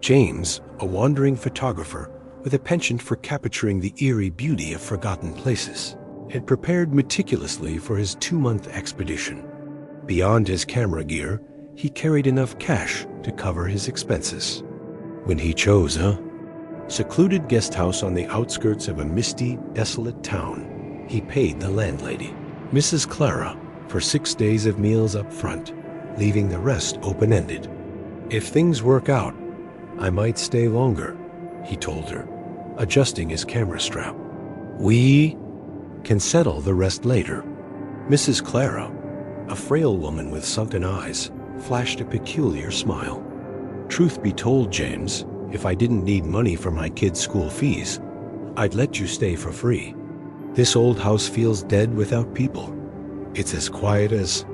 James, a wandering photographer with a penchant for capturing the eerie beauty of forgotten places, had prepared meticulously for his 2-month expedition. Beyond his camera gear, he carried enough cash to cover his expenses. When he chose a secluded guest house on the outskirts of a misty, desolate town, he paid the landlady, Mrs. Clara, for 6 days of meals up front, leaving the rest open-ended. "If things work out, I might stay longer," he told her, adjusting his camera strap. "We can settle the rest later." Mrs. Clara, a frail woman with sunken eyes, flashed a peculiar smile. "Truth be told, James, if I didn't need money for my kids' school fees, I'd let you stay for free. This old house feels dead without people. It's as quiet as—"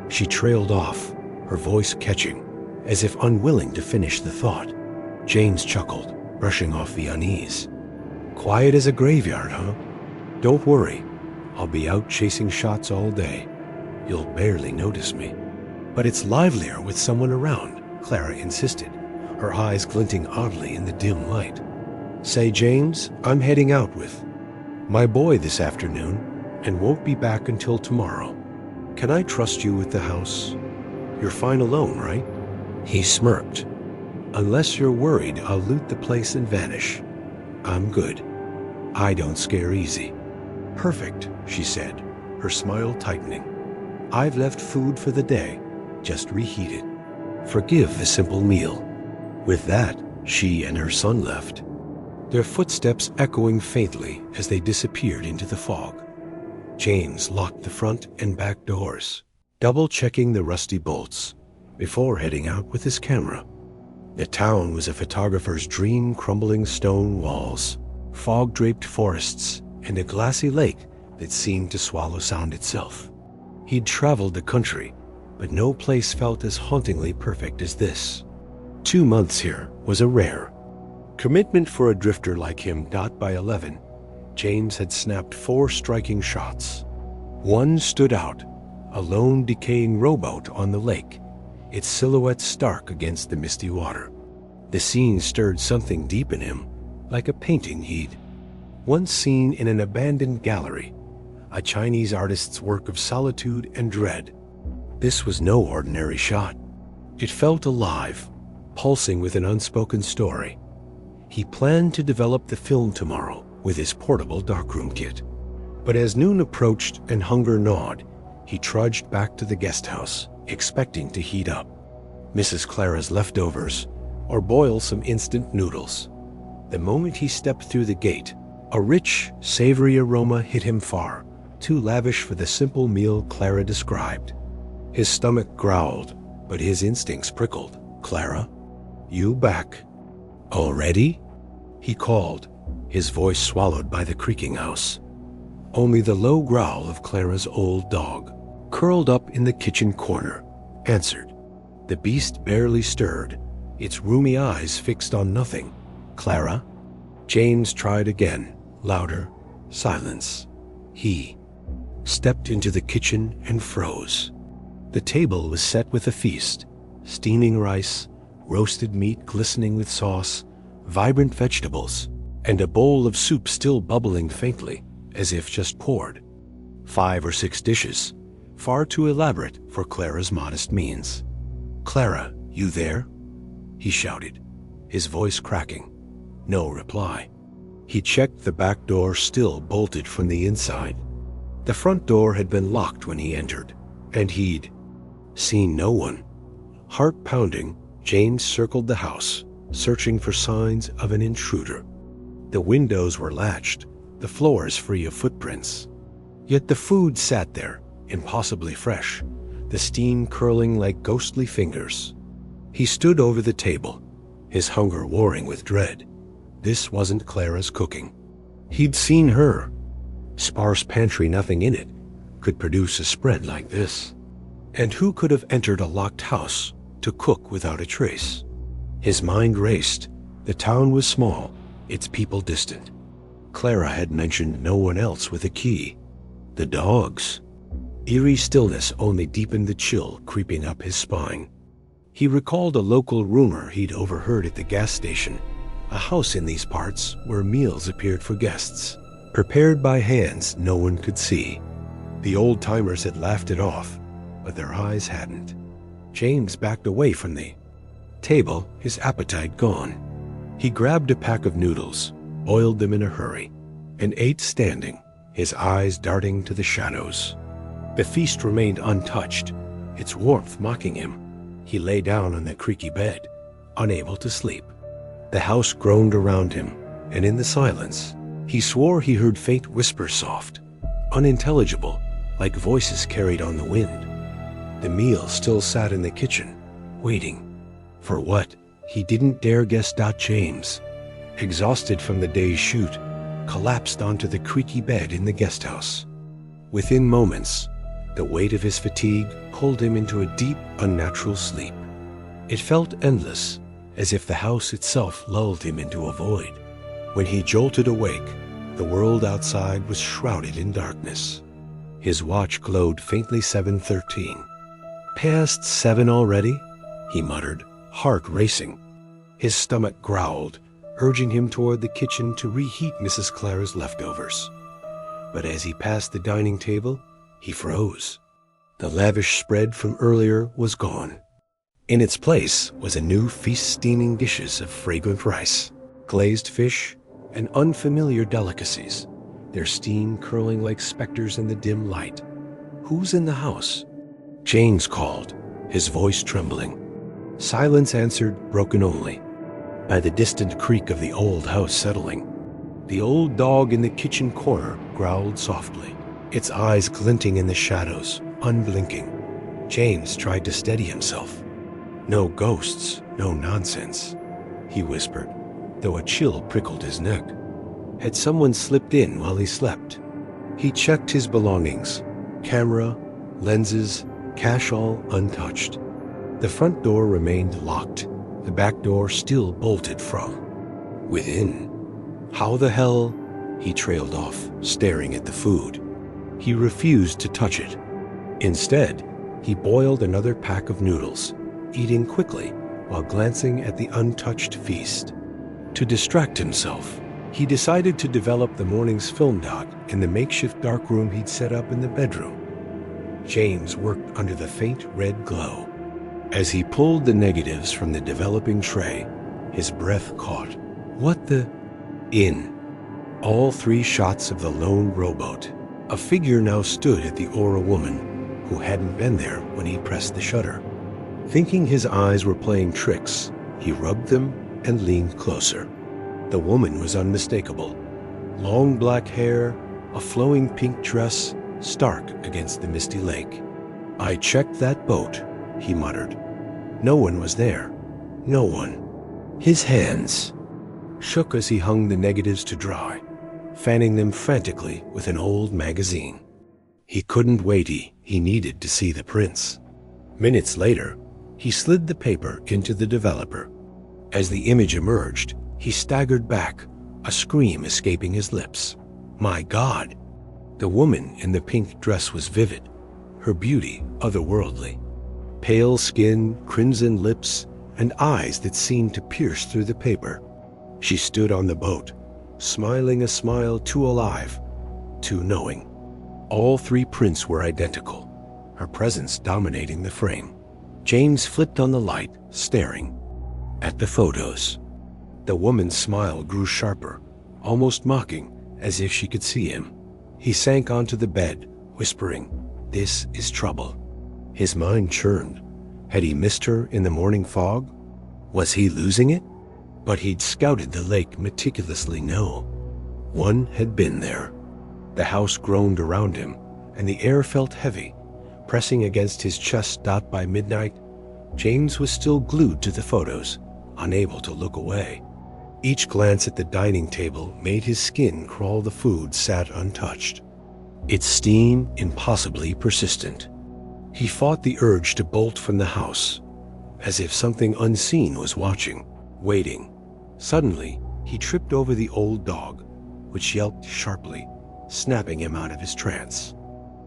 She trailed off, her voice catching, as if unwilling to finish the thought. James chuckled, brushing off the unease. "Quiet as a graveyard, huh? Don't worry, I'll be out chasing shots all day. You'll barely notice me." "But it's livelier with someone around," Clara insisted, her eyes glinting oddly in the dim light. "Say, James, I'm heading out with my boy this afternoon and won't be back until tomorrow. Can I trust you with the house? You're fine alone, right?" He smirked. "Unless you're worried I'll loot the place and vanish. I'm good. I don't scare easy." "Perfect," she said, her smile tightening. "I've left food for the day, just reheated. Forgive the simple meal." With that, she and her son left, their footsteps echoing faintly as they disappeared into the fog. James locked the front and back doors, double-checking the rusty bolts, before heading out with his camera. The town was a photographer's dream, crumbling stone walls, fog-draped forests, and a glassy lake that seemed to swallow sound itself. He'd traveled the country, but no place felt as hauntingly perfect as this. 2 months here was a rare commitment for a drifter like him. By 11, James had snapped 4 striking shots. One stood out, a lone decaying rowboat on the lake, its silhouette stark against the misty water. The scene stirred something deep in him, like a painting he'd once seen in an abandoned gallery, a Chinese artist's work of solitude and dread. This was no ordinary shot. It felt alive, pulsing with an unspoken story. He planned to develop the film tomorrow with his portable darkroom kit. But as noon approached and hunger gnawed, he trudged back to the guest house, expecting to heat up Mrs. Clara's leftovers or boil some instant noodles. The moment he stepped through the gate, a rich, savory aroma hit him, far too lavish for the simple meal Clara described. His stomach growled, but his instincts prickled. "Clara, you back already?" he called, his voice swallowed by the creaking house. Only the low growl of Clara's old dog, curled up in the kitchen corner, answered. The beast barely stirred, its roomy eyes fixed on nothing. "Clara?" James tried again, louder. Silence. He stepped into the kitchen and froze. The table was set with a feast, steaming rice, roasted meat glistening with sauce, vibrant vegetables, and a bowl of soup still bubbling faintly, as if just poured. 5 or 6 dishes, far too elaborate for Clara's modest means. "Clara, you there?" he shouted, his voice cracking. No reply. He checked the back door, still bolted from the inside. The front door had been locked when he entered, and he'd seen no one. Heart pounding, James circled the house, searching for signs of an intruder. The windows were latched, the floors free of footprints. Yet the food sat there, impossibly fresh, the steam curling like ghostly fingers. He stood over the table, his hunger warring with dread. This wasn't Clara's cooking. He'd seen her. Sparse pantry, nothing in it, could produce a spread like this. And who could have entered a locked house to cook without a trace? His mind raced. The town was small, its people distant. Clara had mentioned no one else with a key. The dogs. Eerie stillness only deepened the chill creeping up his spine. He recalled a local rumor he'd overheard at the gas station, a house in these parts where meals appeared for guests, prepared by hands no one could see. The old-timers had laughed it off, but their eyes hadn't. James backed away from the table, his appetite gone. He grabbed a pack of noodles, boiled them in a hurry, and ate standing, his eyes darting to the shadows. The feast remained untouched, its warmth mocking him. He lay down on the creaky bed, unable to sleep. The house groaned around him, and in the silence, he swore he heard faint whispers soft, unintelligible, like voices carried on the wind. The meal still sat in the kitchen, waiting. For what? He didn't dare guess. James, exhausted from the day's shoot, collapsed onto the creaky bed in the guest house. Within moments, the weight of his fatigue pulled him into a deep, unnatural sleep. It felt endless, as if the house itself lulled him into a void. When he jolted awake, the world outside was shrouded in darkness. His watch glowed faintly 7:13. "Past 7 already?" he muttered, heart racing. His stomach growled, urging him toward the kitchen to reheat Mrs. Clara's leftovers. But as he passed the dining table, he froze. The lavish spread from earlier was gone. In its place was a new feast steaming dishes of fragrant rice, glazed fish, and unfamiliar delicacies, their steam curling like specters in the dim light. "Who's in the house?" James called, his voice trembling. Silence answered, broken only by the distant creak of the old house settling. The old dog in the kitchen corner growled softly, its eyes glinting in the shadows, unblinking. James tried to steady himself. "No ghosts, no nonsense," he whispered, though a chill prickled his neck. Had someone slipped in while he slept? He checked his belongings, camera, lenses, cash all untouched. The front door remained locked, the back door still bolted from within. How the hell? He trailed off, staring at the food. He refused to touch it. Instead, he boiled another pack of noodles, eating quickly while glancing at the untouched feast. To distract himself, he decided to develop the morning's film doc in the makeshift darkroom he'd set up in the bedroom. James worked under the faint red glow. As he pulled the negatives from the developing tray, his breath caught. What the? In all 3 shots of the lone rowboat, a figure now stood at the oar, a woman who hadn't been there when he pressed the shutter. Thinking his eyes were playing tricks, he rubbed them and leaned closer. The woman was unmistakable. Long black hair, a flowing pink dress, stark against the misty lake. "I checked that boat," he muttered. No one was there. No one. His hands shook as he hung the negatives to dry, fanning them frantically with an old magazine. He couldn't wait. He needed to see the prints. Minutes later, he slid the paper into the developer. As the image emerged, he staggered back, a scream escaping his lips. My God! The woman in the pink dress was vivid, her beauty otherworldly. Pale skin, crimson lips, and eyes that seemed to pierce through the paper. She stood on the boat, smiling a smile too alive, too knowing. All 3 prints were identical, her presence dominating the frame. James flipped on the light, staring at the photos. The woman's smile grew sharper, almost mocking, as if she could see him. He sank onto the bed, whispering, "This is trouble." His mind churned. Had he missed her in the morning fog? Was he losing it? But he'd scouted the lake meticulously. No. One had been there. The house groaned around him, and the air felt heavy, pressing against his chest. By midnight, James was still glued to the photos, unable to look away. Each glance at the dining table made his skin crawl. The food sat untouched, its steam impossibly persistent. He fought the urge to bolt from the house, as if something unseen was watching, waiting. Suddenly, he tripped over the old dog, which yelped sharply, snapping him out of his trance.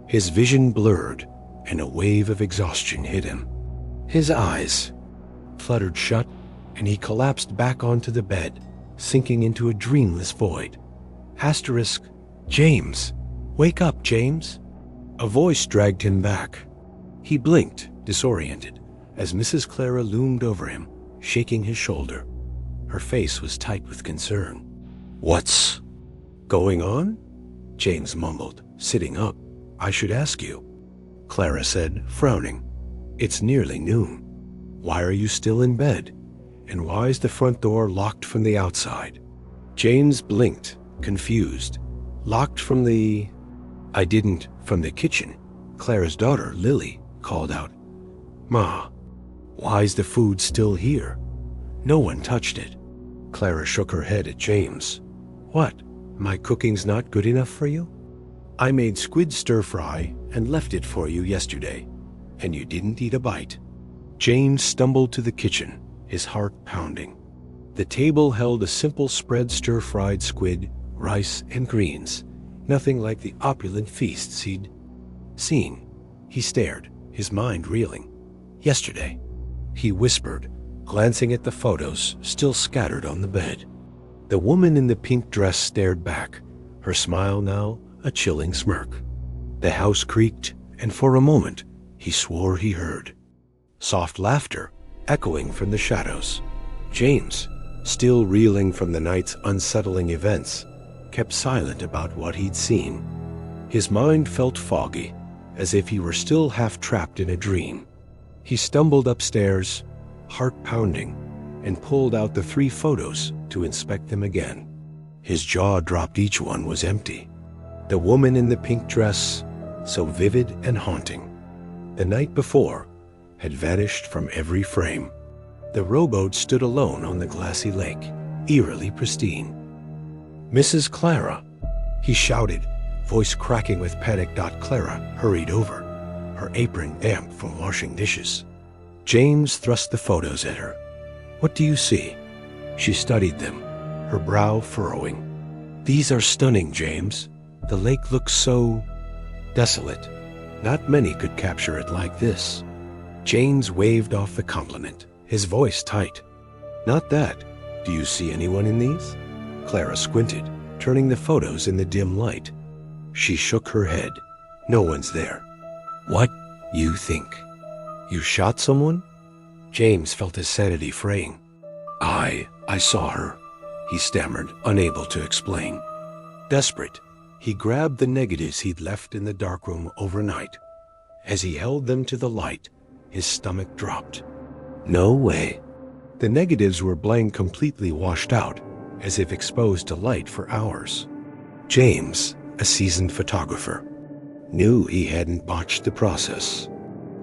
His vision blurred, and a wave of exhaustion hit him. His eyes fluttered shut, and he collapsed back onto the bed, sinking into a dreamless void. Asterisk, James! Wake up, James! A voice dragged him back. He blinked, disoriented, as Mrs. Clara loomed over him, shaking his shoulder. Her face was tight with concern. "What's going on?" James mumbled, sitting up. "I should ask you," Clara said, frowning. "It's nearly noon. Why are you still in bed? And why is the front door locked from the outside?" James blinked, confused. "Locked from the—" "I didn't, from the kitchen." Clara's daughter, Lily, called out. "Ma, why's the food still here? No one touched it." Clara shook her head at James. "What, my cooking's not good enough for you? I made squid stir-fry and left it for you yesterday, and you didn't eat a bite." James stumbled to the kitchen, his heart pounding. The table held a simple spread stir-fried squid, rice, and greens, nothing like the opulent feasts he'd seen. He stared, his mind reeling. "Yesterday," he whispered, glancing at the photos still scattered on the bed. The woman in the pink dress stared back, her smile now a chilling smirk. The house creaked, and for a moment he swore he heard soft laughter echoing from the shadows. James, still reeling from the night's unsettling events, kept silent about what he'd seen. His mind felt foggy, as if he were still half trapped in a dream. He stumbled upstairs, heart pounding, and pulled out the 3 photos to inspect them again. His jaw dropped. Each one was empty. The woman in the pink dress, so vivid and haunting, the night before, had vanished from every frame. The rowboat stood alone on the glassy lake, eerily pristine. "Mrs. Clara!" he shouted, voice cracking with panic. Clara hurried over, her apron damp from washing dishes. James thrust the photos at her. "What do you see?" She studied them, her brow furrowing. "These are stunning, James. The lake looks so desolate. Not many could capture it like this." James waved off the compliment, his voice tight. "Not that. Do you see anyone in these?" Clara squinted, turning the photos in the dim light. She shook her head. "No one's there." "What? You think? You shot someone?" James felt his sanity fraying. I saw her," he stammered, unable to explain. Desperate, he grabbed the negatives he'd left in the darkroom overnight. As he held them to the light, his stomach dropped. No way. The negatives were blank, completely washed out, as if exposed to light for hours. James, a seasoned photographer, knew he hadn't botched the process.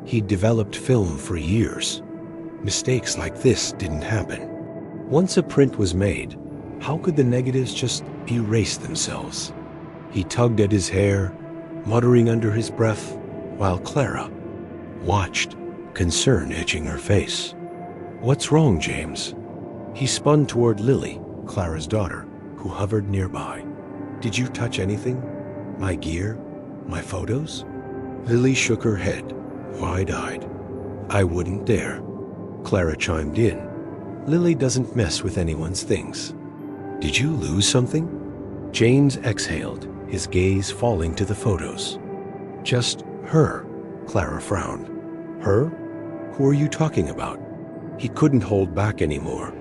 He'd developed film for years. Mistakes like this didn't happen. Once a print was made, how could the negatives just erase themselves? He tugged at his hair, muttering under his breath, while Clara watched, concern etching her face. "What's wrong, James?" He spun toward Lily, Clara's daughter, who hovered nearby. "Did you touch anything? My gear? My photos?" Lily shook her head, wide-eyed. "I wouldn't dare." Clara chimed in. "Lily doesn't mess with anyone's things." "Did you lose something?" James exhaled, his gaze falling to the photos. "Just her," Clara frowned. "Her? Who are you talking about?" He couldn't hold back anymore.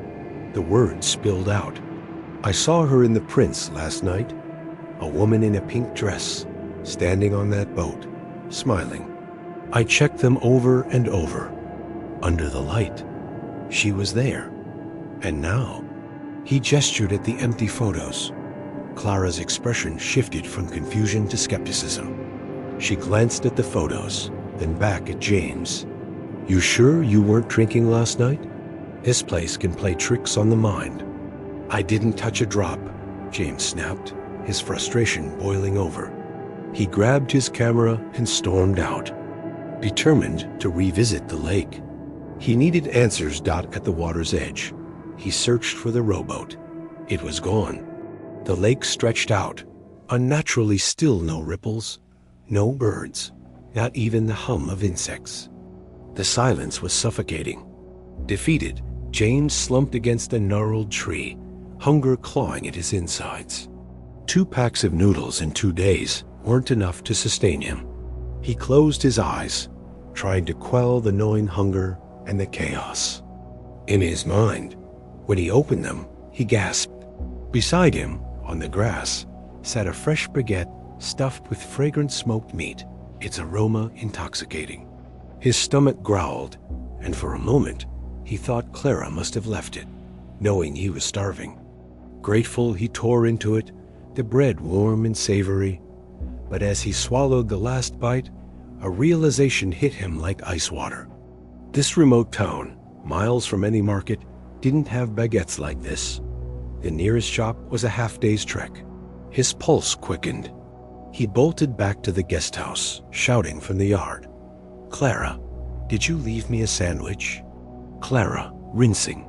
The words spilled out. "I saw her in the prints last night. A woman in a pink dress, standing on that boat, smiling. I checked them over and over. Under the light, she was there. And now," he gestured at the empty photos. Clara's expression shifted from confusion to skepticism. She glanced at the photos, then back at James. "You sure you weren't drinking last night? This place can play tricks on the mind." "I didn't touch a drop," James snapped, his frustration boiling over. He grabbed his camera and stormed out, determined to revisit the lake. He needed answers. At the water's edge, he searched for the rowboat. It was gone. The lake stretched out, unnaturally still. No ripples, no birds, not even the hum of insects. The silence was suffocating. Defeated, James slumped against a gnarled tree, hunger clawing at his insides. 2 packs of noodles in 2 days weren't enough to sustain him. He closed his eyes, trying to quell the gnawing hunger and the chaos. In his mind, when he opened them, he gasped. Beside him, on the grass, sat a fresh baguette stuffed with fragrant smoked meat, its aroma intoxicating. His stomach growled, and for a moment, he thought Clara must have left it, knowing he was starving. Grateful, he tore into it, the bread warm and savory. But as he swallowed the last bite, a realization hit him like ice water. This remote town, miles from any market, didn't have baguettes like this. The nearest shop was a half-day's trek. His pulse quickened. He bolted back to the guest house, shouting from the yard. "Clara, did you leave me a sandwich?" Clara, rinsing.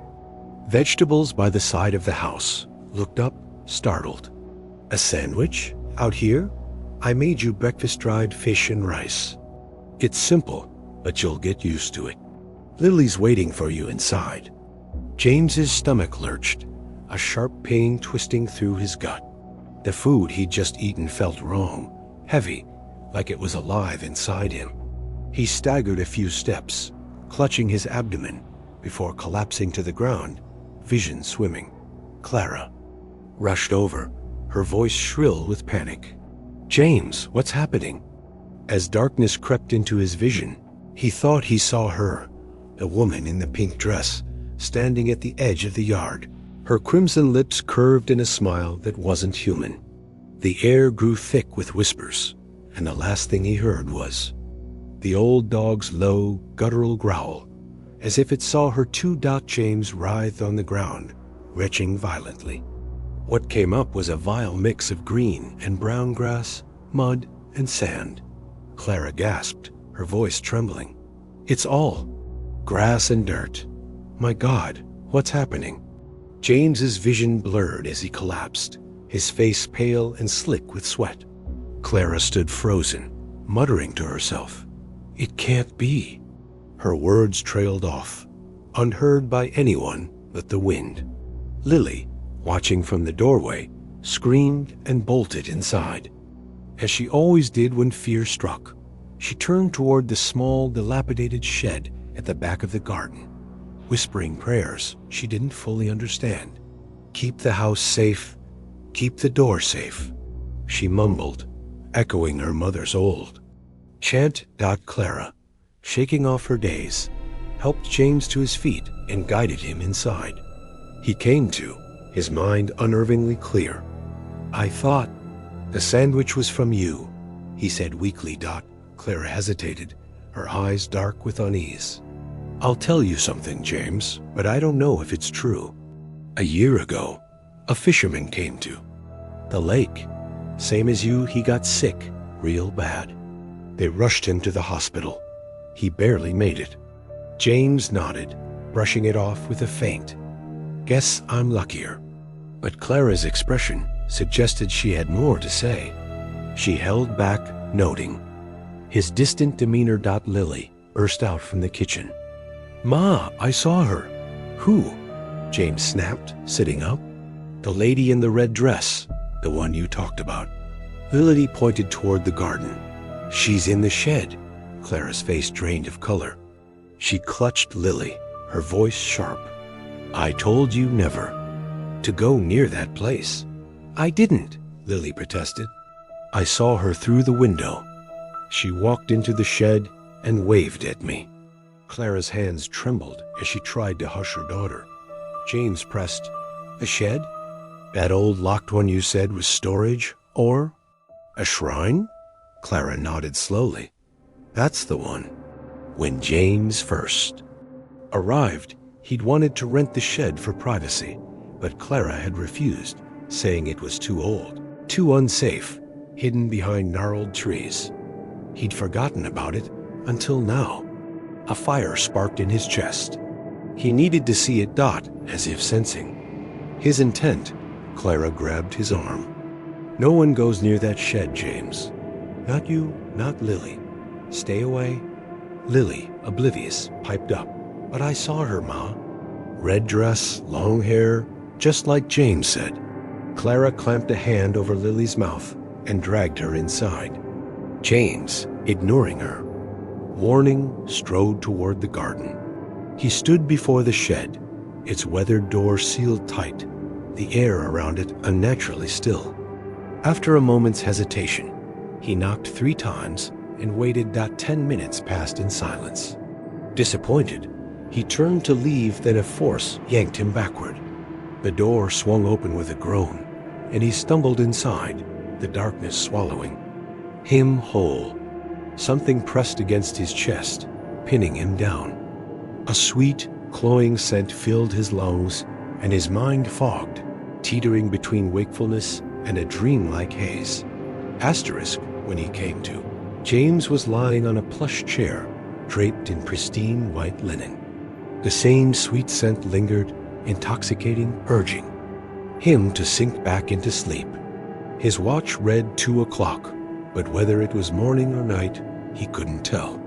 Vegetables by the side of the house, looked up, startled. "A sandwich? Out here? I made you breakfast-dried fish and rice. It's simple, but you'll get used to it. Lily's waiting for you inside." James's stomach lurched, a sharp pain twisting through his gut. The food he'd just eaten felt wrong, heavy, like it was alive inside him. He staggered a few steps, clutching his abdomen, before collapsing to the ground, vision swimming. Clara rushed over, her voice shrill with panic. "James, what's happening?" As darkness crept into his vision, he thought he saw her, the woman in the pink dress, standing at the edge of the yard. Her crimson lips curved in a smile that wasn't human. The air grew thick with whispers, and the last thing he heard was the old dog's low, guttural growl, as if it saw her too. James writhed on the ground, retching violently. What came up was a vile mix of green and brown grass, mud, and sand. Clara gasped, her voice trembling. "It's all grass and dirt. My God, what's happening?" James's vision blurred as he collapsed, his face pale and slick with sweat. Clara stood frozen, muttering to herself, "It can't be." Her words trailed off, unheard by anyone but the wind. Lily, watching from the doorway, screamed and bolted inside. As she always did when fear struck, she turned toward the small, dilapidated shed at the back of the garden, whispering prayers she didn't fully understand. "Keep the house safe, keep the door safe," she mumbled, echoing her mother's old chant. Clara, shaking off her daze, helped James to his feet and guided him inside. He came to, his mind unnervingly clear. "I thought the sandwich was from you," he said weakly. Clara hesitated, her eyes dark with unease. "I'll tell you something, James, but I don't know if it's true. A year ago, a fisherman came to the lake. Same as you, he got sick, real bad. They rushed him to the hospital. He barely made it." James nodded, brushing it off with a feint. "Guess I'm luckier." But Clara's expression suggested she had more to say. She held back, noting. His distant demeanor. Lily burst out from the kitchen. "Ma, I saw her." "Who?" James snapped, sitting up. "The lady in the red dress, the one you talked about." Lily pointed toward the garden. "She's in the shed." Clara's face drained of color. She clutched Lily, her voice sharp. "I told you never to go near that place." "I didn't," Lily protested. "I saw her through the window. She walked into the shed and waved at me." Clara's hands trembled as she tried to hush her daughter. James pressed. "A shed? That old locked one you said was storage, or a shrine?" Clara nodded slowly. "That's the one. When James first arrived, he'd wanted to rent the shed for privacy, but Clara had refused, saying it was too old, too unsafe, hidden behind gnarled trees. He'd forgotten about it until now. A fire sparked in his chest. He needed to see it. As if sensing his intent, Clara grabbed his arm. "No one goes near that shed, James. Not you, not Lily. Stay away." Lily, oblivious, piped up. But I saw her, Ma. Red dress, long hair, just like James said. Clara clamped a hand over Lily's mouth and dragged her inside. James, ignoring her, warning, strode toward the garden. He stood before the shed, its weathered door sealed tight, the air around it unnaturally still. After a moment's hesitation, he knocked 3 times and waited 10 minutes passed in silence. Disappointed, he turned to leave, then a force yanked him backward. The door swung open with a groan, and he stumbled inside, the darkness swallowing him whole. Something pressed against his chest, pinning him down. A sweet, cloying scent filled his lungs, and his mind fogged, teetering between wakefulness and a dreamlike haze. Asterisk, when he came to, James was lying on a plush chair, draped in pristine white linen. The same sweet scent lingered, intoxicating, urging him to sink back into sleep. His watch read 2 o'clock, but whether it was morning or night, he couldn't tell.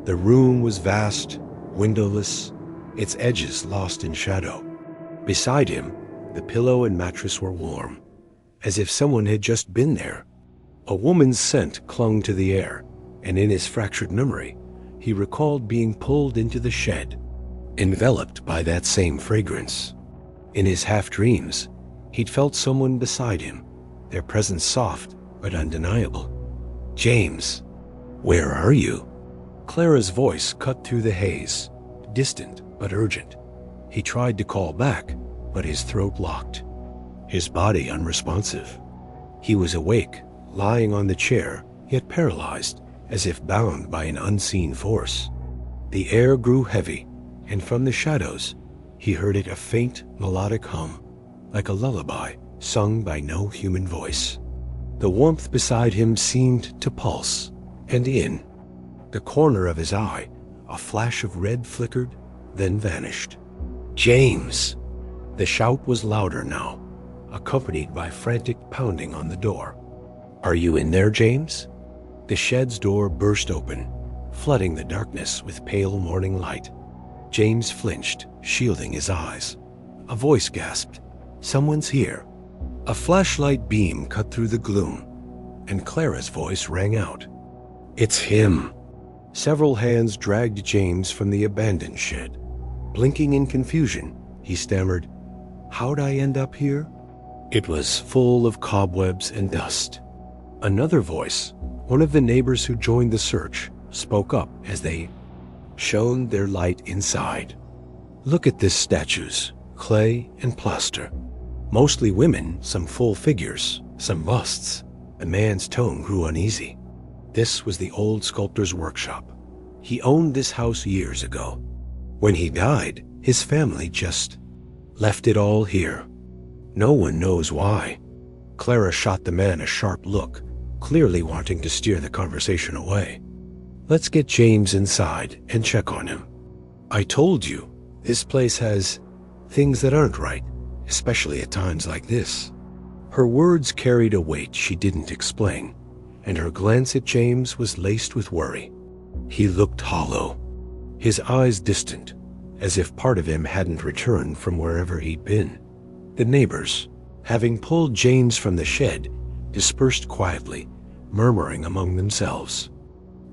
The room was vast, windowless, its edges lost in shadow. Beside him, the pillow and mattress were warm, as if someone had just been there. A woman's scent clung to the air, and in his fractured memory, he recalled being pulled into the shed, enveloped by that same fragrance. In his half-dreams, he'd felt someone beside him, their presence soft but undeniable. "James, where are you?" Clara's voice cut through the haze, distant but urgent. He tried to call back, but his throat locked, his body unresponsive. He was awake, lying on the chair, yet paralyzed, as if bound by an unseen force. The air grew heavy, and from the shadows, he heard it a faint, melodic hum, like a lullaby sung by no human voice. The warmth beside him seemed to pulse, and in the corner of his eye, a flash of red flickered, then vanished. "James!" The shout was louder now, accompanied by frantic pounding on the door. "Are you in there, James?" The shed's door burst open, flooding the darkness with pale morning light. James flinched, shielding his eyes. A voice gasped, "Someone's here." A flashlight beam cut through the gloom, and Clara's voice rang out. "It's him." Several hands dragged James from the abandoned shed. Blinking in confusion, he stammered, "How'd I end up here?" It was full of cobwebs and dust. Another voice, one of the neighbors who joined the search, spoke up as they shone their light inside. "Look at this statues, clay and plaster. Mostly women, some full figures, some busts." The man's tone grew uneasy. This was the old sculptor's workshop. He owned this house years ago. When he died, his family just left it all here. No one knows why. Clara shot the man a sharp look, clearly wanting to steer the conversation away. "Let's get James inside and check on him. I told you, this place has things that aren't right, especially at times like this." Her words carried a weight she didn't explain, and her glance at James was laced with worry. He looked hollow, his eyes distant, as if part of him hadn't returned from wherever he'd been. The neighbors, having pulled James from the shed, dispersed quietly, murmuring among themselves.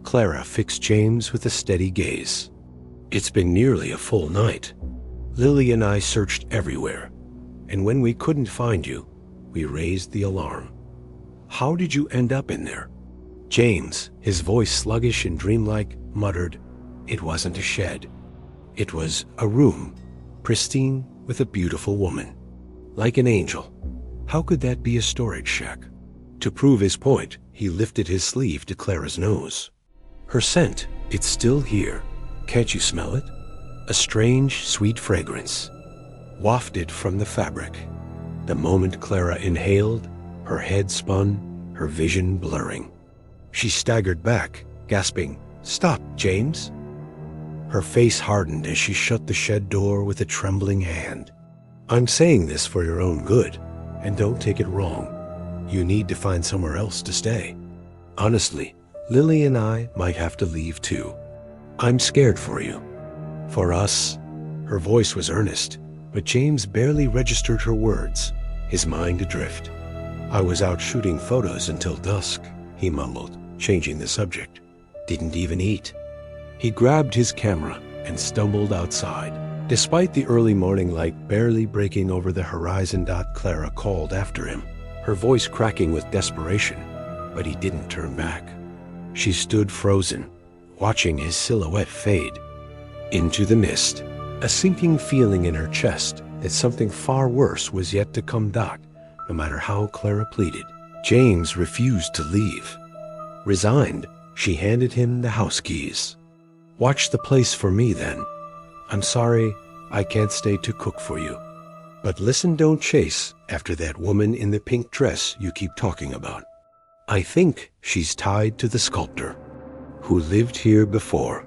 Clara fixed James with a steady gaze. "It's been nearly a full night. Lily and I searched everywhere, and when we couldn't find you, we raised the alarm. How did you end up in there?" James, his voice sluggish and dreamlike, muttered, "It wasn't a shed. It was a room, pristine, with a beautiful woman. Like an angel. How could that be a storage shack?" To prove his point, he lifted his sleeve to Clara's nose. "Her scent, it's still here. Can't you smell it? A strange, sweet fragrance, wafted from the fabric." The moment Clara inhaled, her head spun, her vision blurring. She staggered back, gasping, "Stop, James!" Her face hardened as she shut the shed door with a trembling hand. "I'm saying this for your own good, and don't take it wrong. You need to find somewhere else to stay. Honestly, Lily and I might have to leave too. I'm scared for you." For us. Her voice was earnest, but James barely registered her words, his mind adrift. I was out shooting photos until dusk, he mumbled, changing the subject. Didn't even eat. He grabbed his camera and stumbled outside. Despite the early morning light barely breaking over the horizon, Clara called after him, her voice cracking with desperation, but he didn't turn back. She stood frozen, watching his silhouette fade into the mist, a sinking feeling in her chest that something far worse was yet to come. No matter how Clara pleaded, James refused to leave. Resigned, she handed him the house keys. Watch the place for me then. I'm sorry, I can't stay to cook for you. But listen, don't chase after that woman in the pink dress you keep talking about. I think she's tied to the sculptor who lived here before.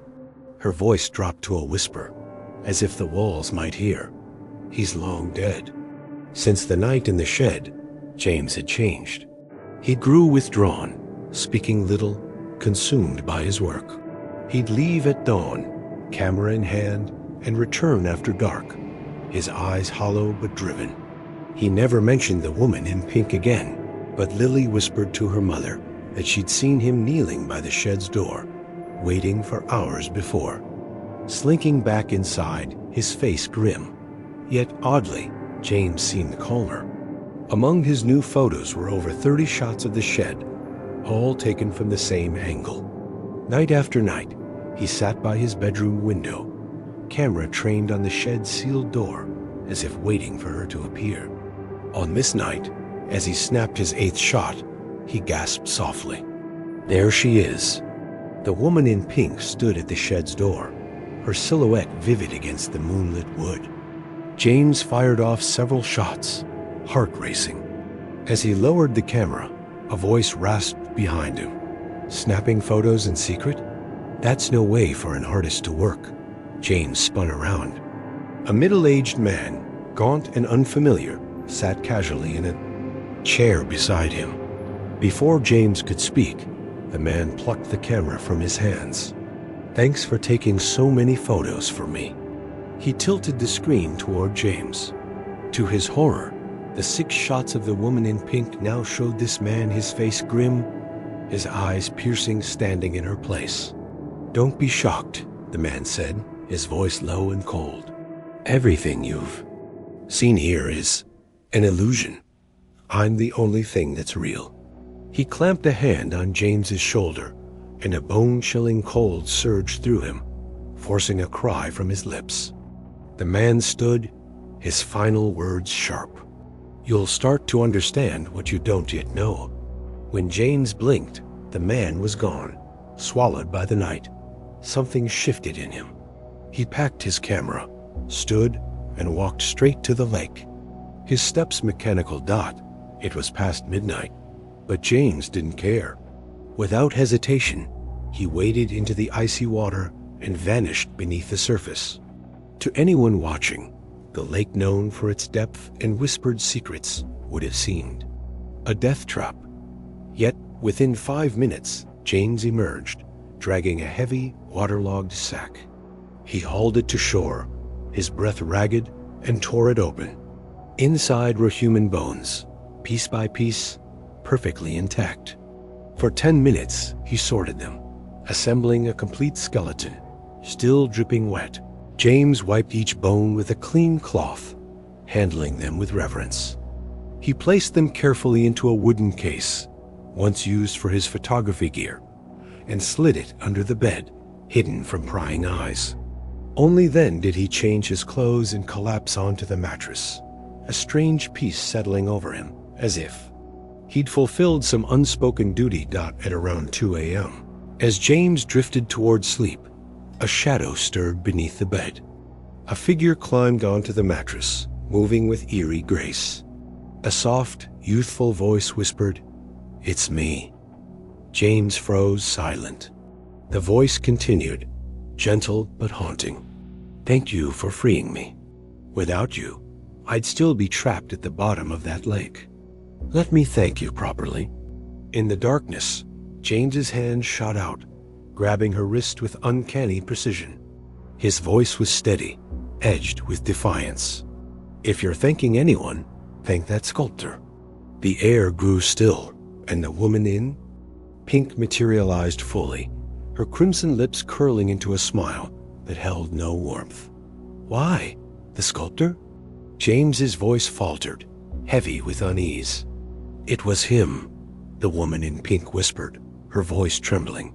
Her voice dropped to a whisper, as if the walls might hear. He's long dead. Since the night in the shed, James had changed. He grew withdrawn, speaking little, consumed by his work. He'd leave at dawn, camera in hand, and return after dark, his eyes hollow but driven. He never mentioned the woman in pink again, but Lily whispered to her mother that she'd seen him kneeling by the shed's door, waiting for hours before. Slinking back inside, his face grim. Yet oddly, James seemed calmer. Among his new photos were over 30 shots of the shed, all taken from the same angle. Night after night, he sat by his bedroom window, camera trained on the shed's sealed door, as if waiting for her to appear. On this night, as he snapped his 8th shot, he gasped softly. There she is. The woman in pink stood at the shed's door, her silhouette vivid against the moonlit wood. James fired off several shots, heart racing. As he lowered the camera, a voice rasped behind him. Snapping photos in secret? That's no way for an artist to work. James spun around. A middle-aged man, gaunt and unfamiliar, sat casually in a chair beside him. Before James could speak, the man plucked the camera from his hands. Thanks for taking so many photos for me. He tilted the screen toward James. To his horror, the 6 shots of the woman in pink now showed this man, his face grim, his eyes piercing, standing in her place. Don't be shocked, the man said, his voice low and cold. Everything you've seen here is an illusion. I'm the only thing that's real. He clamped a hand on James's shoulder, and a bone-chilling cold surged through him, forcing a cry from his lips. The man stood, his final words sharp. You'll start to understand what you don't yet know. When James blinked, the man was gone, swallowed by the night. Something shifted in him. He packed his camera, stood, and walked straight to the lake. His steps mechanical. It was past midnight, but James didn't care. Without hesitation, he waded into the icy water and vanished beneath the surface. To anyone watching, the lake, known for its depth and whispered secrets, would have seemed a death trap. Yet, within 5 minutes, James emerged, dragging a heavy, waterlogged sack. He hauled it to shore, his breath ragged, and tore it open. Inside were human bones, piece by piece, perfectly intact. For 10 minutes, he sorted them, assembling a complete skeleton, still dripping wet. James wiped each bone with a clean cloth, handling them with reverence. He placed them carefully into a wooden case, once used for his photography gear, and slid it under the bed, hidden from prying eyes. Only then did he change his clothes and collapse onto the mattress, a strange peace settling over him, as if he'd fulfilled some unspoken duty. At around 2 a.m., as James drifted toward sleep, a shadow stirred beneath the bed. A figure climbed onto the mattress, moving with eerie grace. A soft, youthful voice whispered, "It's me." James froze silent. The voice continued, gentle but haunting. "Thank you for freeing me. Without you, I'd still be trapped at the bottom of that lake. Let me thank you properly." In the darkness, James's hand shot out, grabbing her wrist with uncanny precision. His voice was steady, edged with defiance. "If you're thanking anyone, thank that sculptor." The air grew still, and the woman in pink materialized fully, her crimson lips curling into a smile that held no warmth. "Why? The sculptor?" James's voice faltered, heavy with unease. "It was him," the woman in pink whispered, her voice trembling.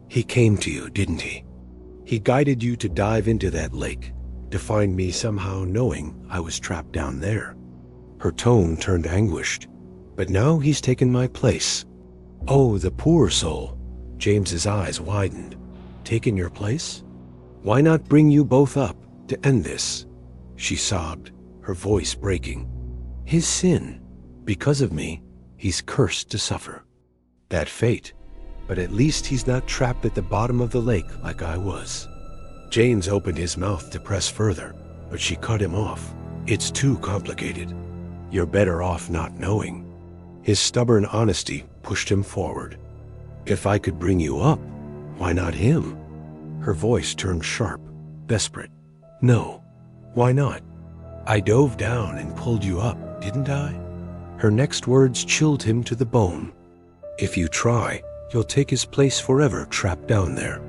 "He came to you, didn't he? He guided you to dive into that lake, to find me somehow knowing I was trapped down there." Her tone turned anguished. "But now he's taken my place." "Oh, the poor soul." James's eyes widened. "Taken your place? Why not bring you both up to end this?" She sobbed, her voice breaking. "His sin. Because of me, he's cursed to suffer. That fate. But at least he's not trapped at the bottom of the lake like I was." James opened his mouth to press further, but she cut him off. "It's too complicated. You're better off not knowing." His stubborn honesty pushed him forward. "If I could bring you up, why not him?" Her voice turned sharp, desperate. "No. Why not? I dove down and pulled you up, didn't I?" Her next words chilled him to the bone. "If you try, you'll take his place forever trapped down there.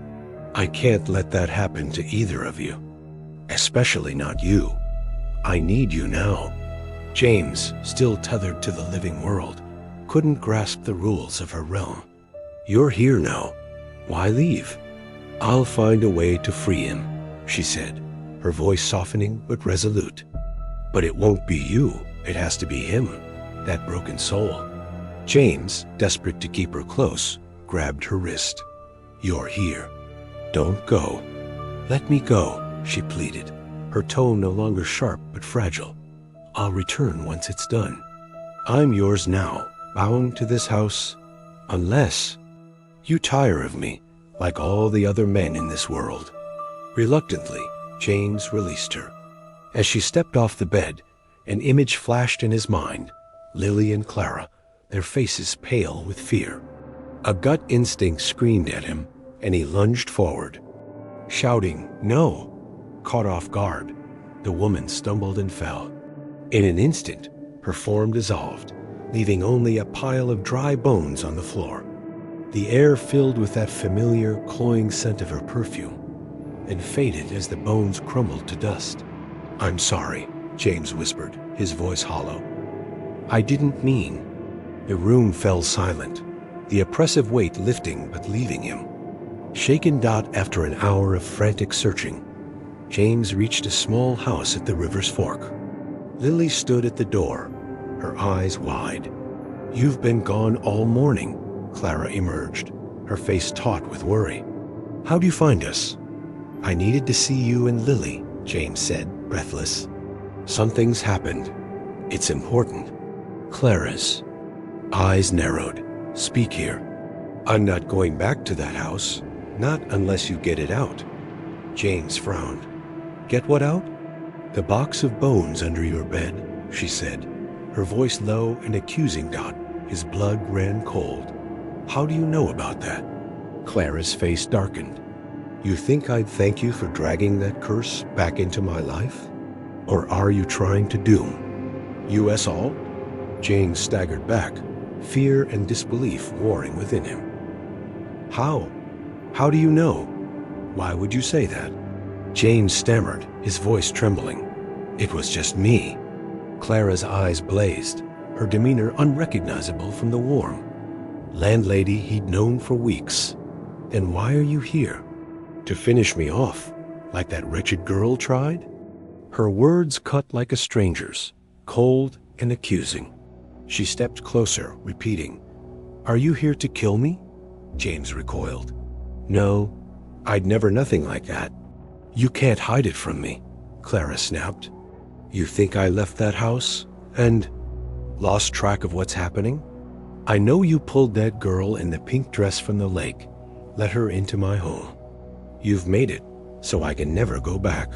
I can't let that happen to either of you. Especially not you. I need you now." James, still tethered to the living world, couldn't grasp the rules of her realm. "You're here now. Why leave?" "I'll find a way to free him," she said, her voice softening but resolute. "But it won't be you. It has to be him, that broken soul." James, desperate to keep her close, grabbed her wrist. "You're here. Don't go." "Let me go," she pleaded, her tone no longer sharp but fragile. "I'll return once it's done. I'm yours now, bound to this house, unless you tire of me like all the other men in this world." Reluctantly, James released her. As she stepped off the bed, an image flashed in his mind: Lily and Clara, their faces pale with fear. A gut instinct screamed at him, and he lunged forward. Shouting, "No!" Caught off guard, the woman stumbled and fell. In an instant, her form dissolved, leaving only a pile of dry bones on the floor. The air filled with that familiar, cloying scent of her perfume, and faded as the bones crumbled to dust. "I'm sorry," James whispered, his voice hollow. "I didn't mean." The room fell silent, the oppressive weight lifting but leaving him. Shaken after an hour of frantic searching, James reached a small house at the river's fork. Lily stood at the door, her eyes wide. "You've been gone all morning," Clara emerged, her face taut with worry. "How'd you find us?" "I needed to see you and Lily," James said, breathless. "Something's happened. It's important." Clara's eyes narrowed. "Speak here." "I'm not going back to that house. Not unless you get it out." James frowned. "Get what out?" "The box of bones under your bed," she said, her voice low and accusing. His blood ran cold. "How do you know about that?" Clara's face darkened. "You think I'd thank you for dragging that curse back into my life? Or are you trying to doom us all?" James staggered back, fear and disbelief warring within him. "How? How do you know? Why would you say that?" James stammered, his voice trembling. "It was just me." Clara's eyes blazed, her demeanor unrecognizable from the warm landlady he'd known for weeks. "Then why are you here? To finish me off, like that wretched girl tried?" Her words cut like a stranger's, cold and accusing. She stepped closer, repeating, "Are you here to kill me?" James recoiled. "No, I'd never nothing like that." "You can't hide it from me," Clara snapped. "You think I left that house and lost track of what's happening? I know you pulled that girl in the pink dress from the lake, let her into my home. You've made it so I can never go back."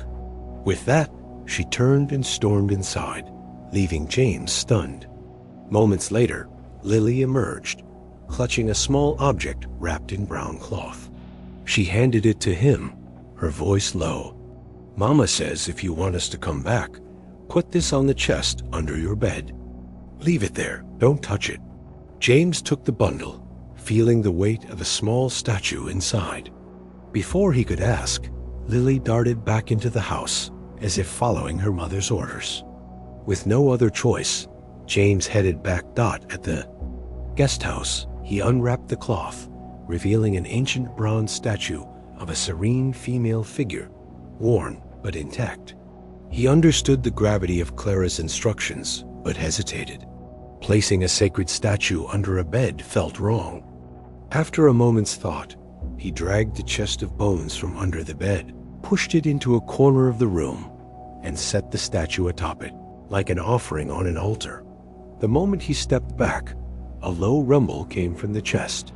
With that, she turned and stormed inside, leaving James stunned. Moments later, Lily emerged, clutching a small object wrapped in brown cloth. She handed it to him, her voice low. "Mama says if you want us to come back, put this on the chest under your bed. Leave it there, don't touch it." James took the bundle, feeling the weight of a small statue inside. Before he could ask, Lily darted back into the house, as if following her mother's orders. With no other choice, James headed back at the guest house. He unwrapped the cloth, revealing an ancient bronze statue of a serene female figure, worn but intact. He understood the gravity of Clara's instructions, but hesitated. Placing a sacred statue under a bed felt wrong. After a moment's thought, he dragged the chest of bones from under the bed, pushed it into a corner of the room, and set the statue atop it, like an offering on an altar. The moment he stepped back, a low rumble came from the chest.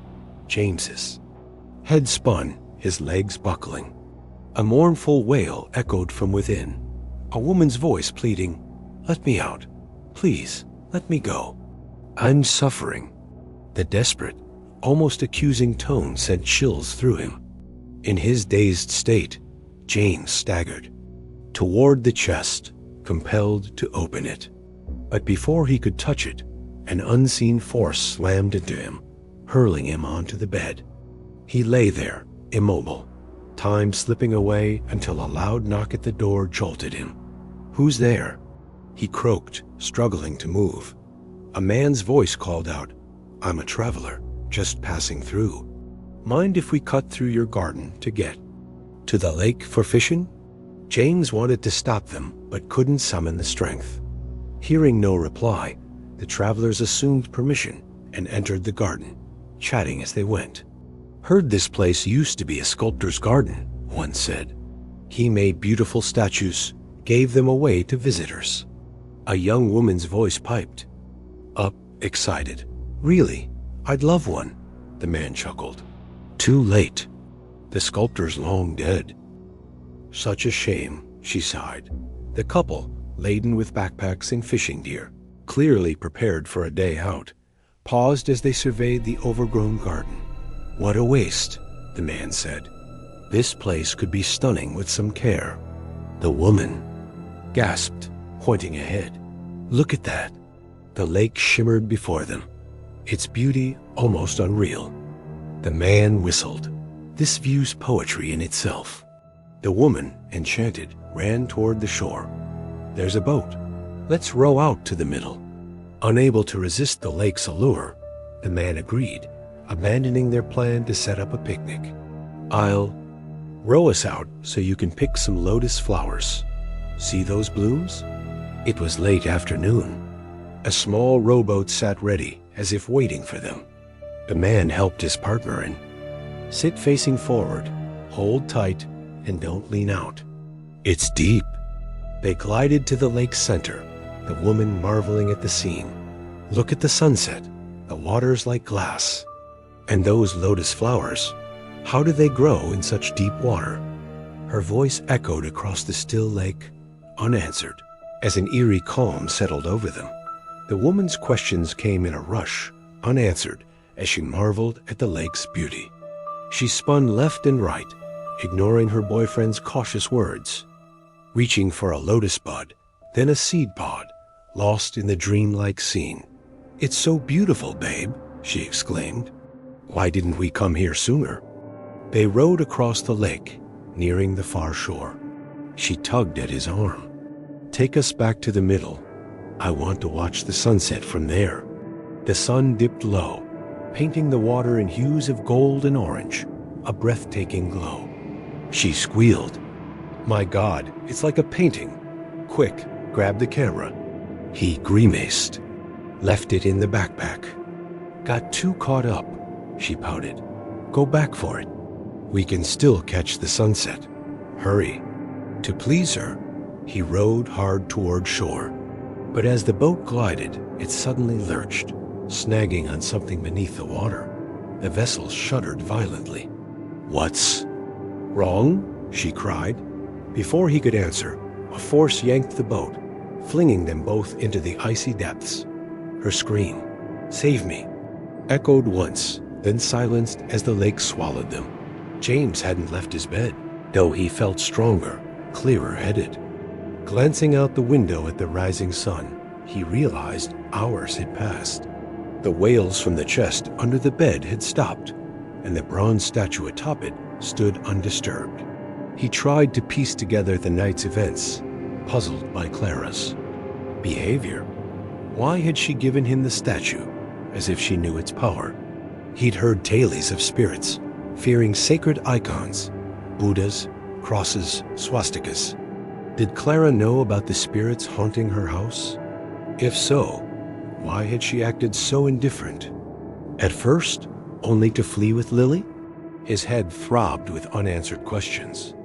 James's head spun, his legs buckling. A mournful wail echoed from within, a woman's voice pleading, "Let me out. Please, let me go. I'm suffering." The desperate, almost accusing tone sent chills through him. In his dazed state, James staggered toward the chest, compelled to open it. But before he could touch it, an unseen force slammed into him, hurling him onto the bed. He lay there, immobile, time slipping away until a loud knock at the door jolted him. "Who's there?" He croaked, struggling to move. A man's voice called out, "I'm a traveler, just passing through. Mind if we cut through your garden to get to the lake for fishing?" James wanted to stop them, but couldn't summon the strength. Hearing no reply, the travelers assumed permission and entered the garden, chatting as they went. "Heard this place used to be a sculptor's garden," one said. "He made beautiful statues, gave them away to visitors." A young woman's voice piped up, excited. "Really? I'd love one," the man chuckled. "Too late. The sculptor's long dead." "Such a shame," she sighed. The couple, laden with backpacks and fishing gear, clearly prepared for a day out, paused as they surveyed the overgrown garden. "What a waste," the man said. "This place could be stunning with some care." The woman gasped, pointing ahead. "Look at that." The lake shimmered before them, its beauty almost unreal. The man whistled. "This view's poetry in itself." The woman, enchanted, ran toward the shore. "There's a boat. Let's row out to the middle." Unable to resist the lake's allure, the man agreed, abandoning their plan to set up a picnic. "I'll row us out so you can pick some lotus flowers. See those blooms?" It was late afternoon. A small rowboat sat ready, as if waiting for them. The man helped his partner in. "Sit facing forward, hold tight, and don't lean out. It's deep." They glided to the lake's center, the woman marveling at the scene. "Look at the sunset. The water's like glass. And those lotus flowers, how do they grow in such deep water?" Her voice echoed across the still lake, unanswered, as an eerie calm settled over them. The woman's questions came in a rush, unanswered, as she marveled at the lake's beauty. She spun left and right, ignoring her boyfriend's cautious words, reaching for a lotus bud, then a seed pod, lost in the dreamlike scene. "It's so beautiful, babe," she exclaimed. "Why didn't we come here sooner?" They rowed across the lake, nearing the far shore. She tugged at his arm. "Take us back to the middle. I want to watch the sunset from there." The sun dipped low, painting the water in hues of gold and orange, a breathtaking glow. She squealed. "My God, it's like a painting. Quick, grab the camera." He grimaced, left it in the backpack. "Got too caught up," she pouted. "Go back for it. We can still catch the sunset. Hurry." To please her, he rowed hard toward shore. But as the boat glided, it suddenly lurched, snagging on something beneath the water. The vessel shuddered violently. "What's wrong?" she cried. Before he could answer, a force yanked the boat, flinging them both into the icy depths. Her scream, "Save me," echoed once, then silenced as the lake swallowed them. James hadn't left his bed. though he felt stronger, clearer-headed. Glancing out the window at the rising sun, he realized hours had passed. The wails from the chest under the bed had stopped, and the bronze statue atop it stood undisturbed. He tried to piece together the night's events, puzzled by Clara's behavior. Why had she given him the statue, as if she knew its power? He'd heard tales of spirits, fearing sacred icons, Buddhas, crosses, swastikas. Did Clara know about the spirits haunting her house? If so, why had she acted so indifferent? At first, only to flee with Lily? His head throbbed with unanswered questions.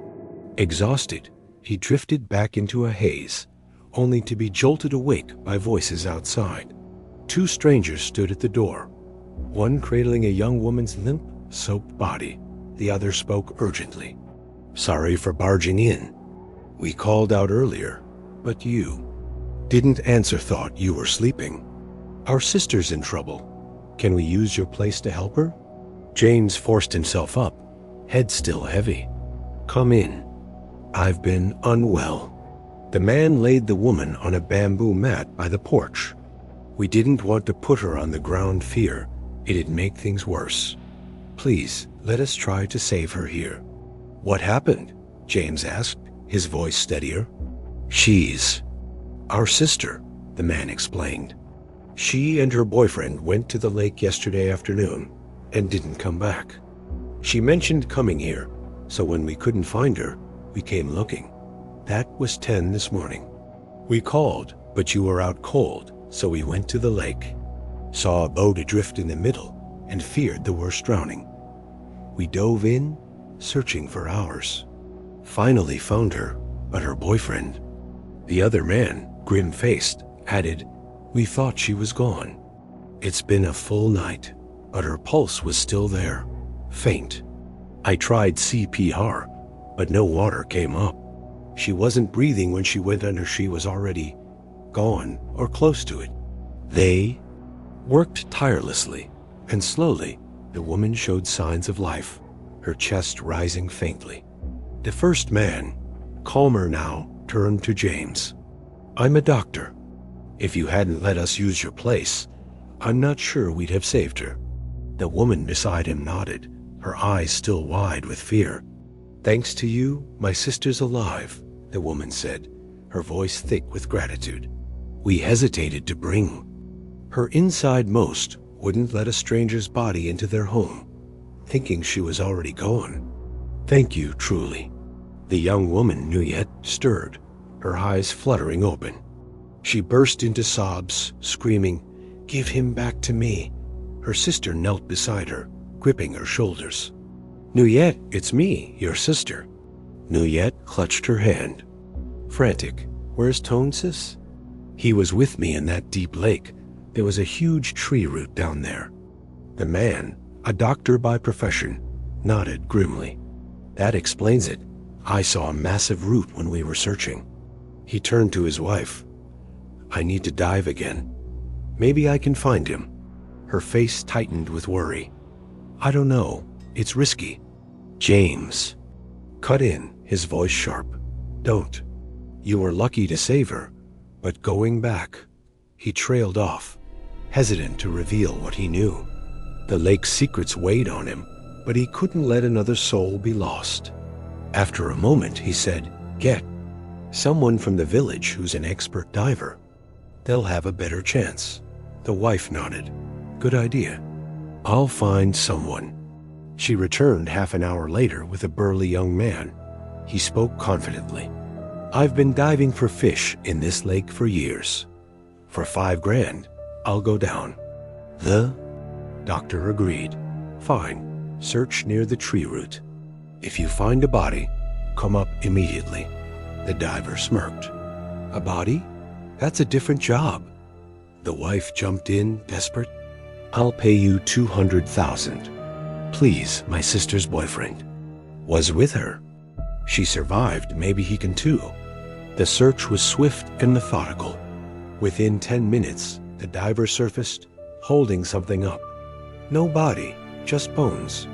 Exhausted, he drifted back into a haze, only to be jolted awake by voices outside. Two strangers stood at the door, one cradling a young woman's limp, soaked body. The other spoke urgently. "Sorry for barging in. We called out earlier, but you didn't answer. Thought you were sleeping. Our sister's in trouble. Can we use your place to help her?" James forced himself up, head still heavy. "Come in. I've been unwell." The man laid the woman on a bamboo mat by the porch. "We didn't want to put her on the ground, fear it'd make things worse. Please, let us try to save her here." "What happened?" James asked, his voice steadier. "She's our sister," the man explained. "She and her boyfriend went to the lake yesterday afternoon and didn't come back. She mentioned coming here, so when we couldn't find her, we came looking. That was 10 this morning. We called, but you were out cold, so we went to the lake. Saw a boat adrift in the middle and feared the worst drowning. We dove in, searching for hours. Finally found her, but her boyfriend." The other man, grim-faced, added, "We thought she was gone. It's been a full night, but her pulse was still there, faint. I tried CPR, but no water came up. She wasn't breathing when she went under. She was already gone or close to it." They worked tirelessly, and slowly the woman showed signs of life, her chest rising faintly. The first man, calmer now, turned to James. "I'm a doctor. If you hadn't let us use your place, I'm not sure we'd have saved her." The woman beside him nodded, her eyes still wide with fear. "Thanks to you, my sister's alive," the woman said, her voice thick with gratitude. "We hesitated to bring her inside. Most wouldn't let a stranger's body into their home, thinking she was already gone. Thank you, truly." The young woman, Nuyet, stirred, her eyes fluttering open. She burst into sobs, screaming, "Give him back to me." Her sister knelt beside her, gripping her shoulders. "Nuyet, it's me, your sister." Nuyet clutched her hand. Frantic, "Where's Tonsis?" "He was with me in that deep lake. There was a huge tree root down there." The man, a doctor by profession, nodded grimly. "That explains it. I saw a massive root when we were searching." He turned to his wife. "I need to dive again. Maybe I can find him." Her face tightened with worry. "I don't know. It's risky." James cut in, his voice sharp. "Don't. You were lucky to save her, but going back." He trailed off, hesitant to reveal what he knew. The lake's secrets weighed on him, but he couldn't let another soul be lost. After a moment, he said, "Get someone from the village who's an expert diver. They'll have a better chance." The wife nodded. "Good idea. I'll find someone." She returned half an hour later with a burly young man. He spoke confidently. "I've been diving for fish in this lake for years. For $5,000, I'll go down." The doctor agreed. "Fine. Search near the tree root. If you find a body, come up immediately." The diver smirked. "A body? That's a different job." The wife jumped in, desperate. "I'll pay you $200,000. Please, my sister's boyfriend was with her. She survived. Maybe he can too." The search was swift and methodical. Within 10 minutes, the diver surfaced, holding something up. "No body, just bones.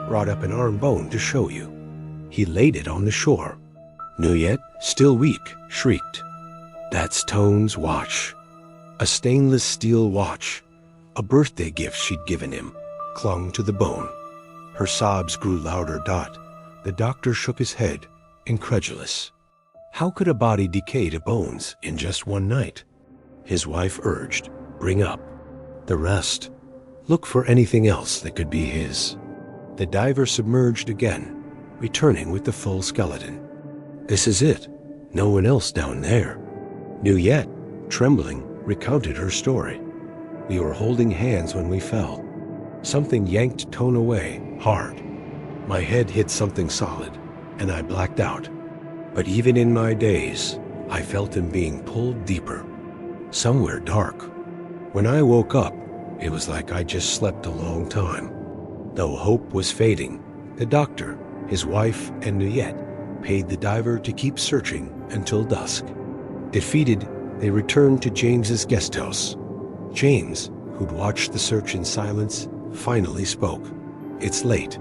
Brought up an arm bone to show you." He laid it on the shore. Nuyet, still weak, shrieked. That's Tone's watch. A stainless steel watch, a birthday gift she'd given him, clung to the bone. Her sobs grew louder. The doctor shook his head, incredulous. How could a body decay to bones in just one night? His wife urged, bring up the rest. Look for anything else that could be his. The diver submerged again, returning with the full skeleton. This is it. No one else down there. Nuyet, trembling, recounted her story. We were holding hands when we fell. Something yanked Tone away, hard. My head hit something solid, and I blacked out. But even in my daze, I felt him being pulled deeper, somewhere dark. When I woke up, it was like I just slept a long time. Though hope was fading, the doctor, his wife, and Nuyet paid the diver to keep searching until dusk. Defeated, they returned to James's guest house. James, who'd watched the search in silence, finally spoke. It's late.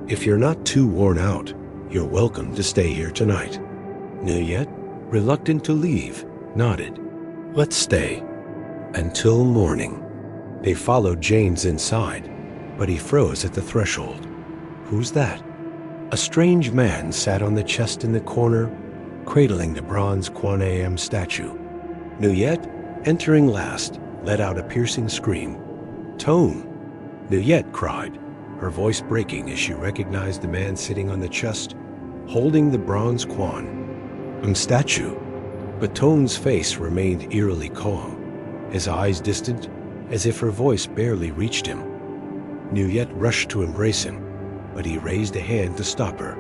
If you're not too worn out, you're welcome to stay here tonight. Nuyet, reluctant to leave, nodded. Let's stay. Until morning. They followed James inside, but he froze at the threshold. Who's that? A strange man sat on the chest in the corner, cradling the bronze Quan Am statue. Nuyet, entering last, let out a piercing scream. Tone! Nuyet cried, her voice breaking as she recognized the man sitting on the chest, holding the bronze Quan statue. But Tone's face remained eerily calm, his eyes distant, as if her voice barely reached him. Nuyet rushed to embrace him, but he raised a hand to stop her.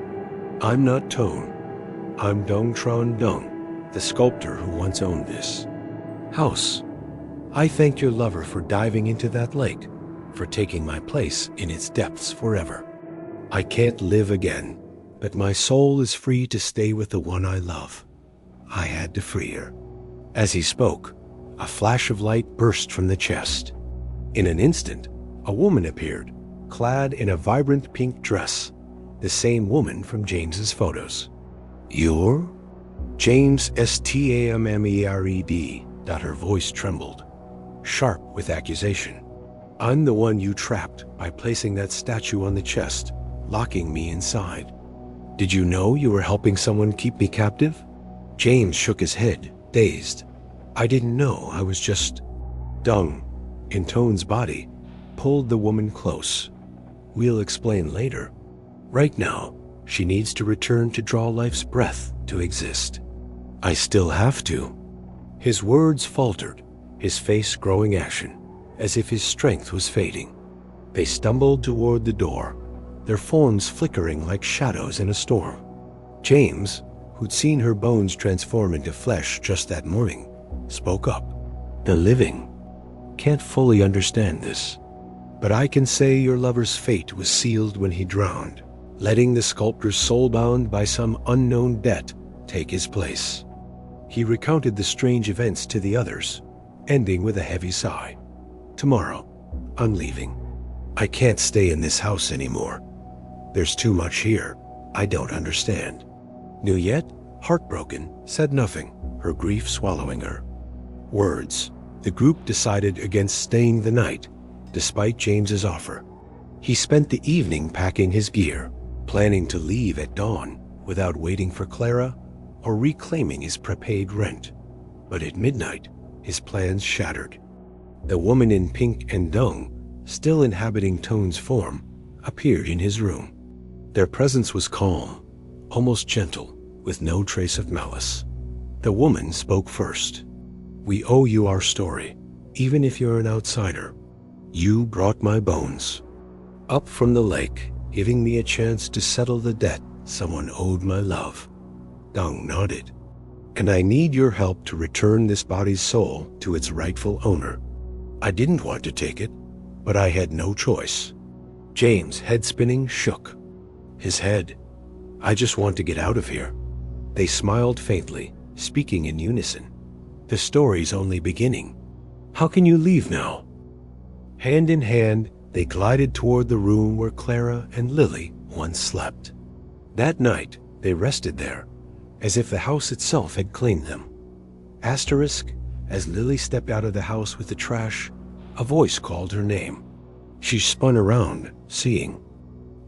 I'm not Tone. I'm Dong Tron Dung, the sculptor who once owned this house. I thank your lover for diving into that lake, for taking my place in its depths forever. I can't live again, but my soul is free to stay with the one I love. I had to free her. As he spoke, a flash of light burst from the chest. In an instant, a woman appeared, clad in a vibrant pink dress, the same woman from James's photos. You're? James Stammerd. Her voice trembled, sharp with accusation. I'm the one you trapped by placing that statue on the chest, locking me inside. Did you know you were helping someone keep me captive? James shook his head, dazed. I didn't know, I was just... Dung, in Tone's body, pulled the woman close. We'll explain later. Right now, she needs to return to draw life's breath to exist. I still have to. His words faltered, his face growing ashen, as if his strength was fading. They stumbled toward the door, their forms flickering like shadows in a storm. James, who'd seen her bones transform into flesh just that morning, spoke up. The living can't fully understand this, but I can say your lover's fate was sealed when he drowned, letting the sculptor soul-bound by some unknown debt take his place. He recounted the strange events to the others, ending with a heavy sigh. Tomorrow, I'm leaving. I can't stay in this house anymore. There's too much here I don't understand. Nuyet, heartbroken, said nothing, her grief swallowing her. Words. The group decided against staying the night, despite James's offer. He spent the evening packing his gear, planning to leave at dawn without waiting for Clara or reclaiming his prepaid rent. But at midnight, his plans shattered. The woman in pink and dung, still inhabiting Tone's form, appeared in his room. Their presence was calm, almost gentle, with no trace of malice. The woman spoke first. We owe you our story, even if you're an outsider. You brought my bones up from the lake, giving me a chance to settle the debt someone owed my love. Dung nodded. And I need your help to return this body's soul to its rightful owner. I didn't want to take it, but I had no choice. James, head spinning, shook his head. I just want to get out of here. They smiled faintly, speaking in unison. The story's only beginning. How can you leave now? Hand in hand, they glided toward the room where Clara and Lily once slept. That night, they rested there, as if the house itself had claimed them. Asterisk, as Lily stepped out of the house with the trash, a voice called her name. She spun around, seeing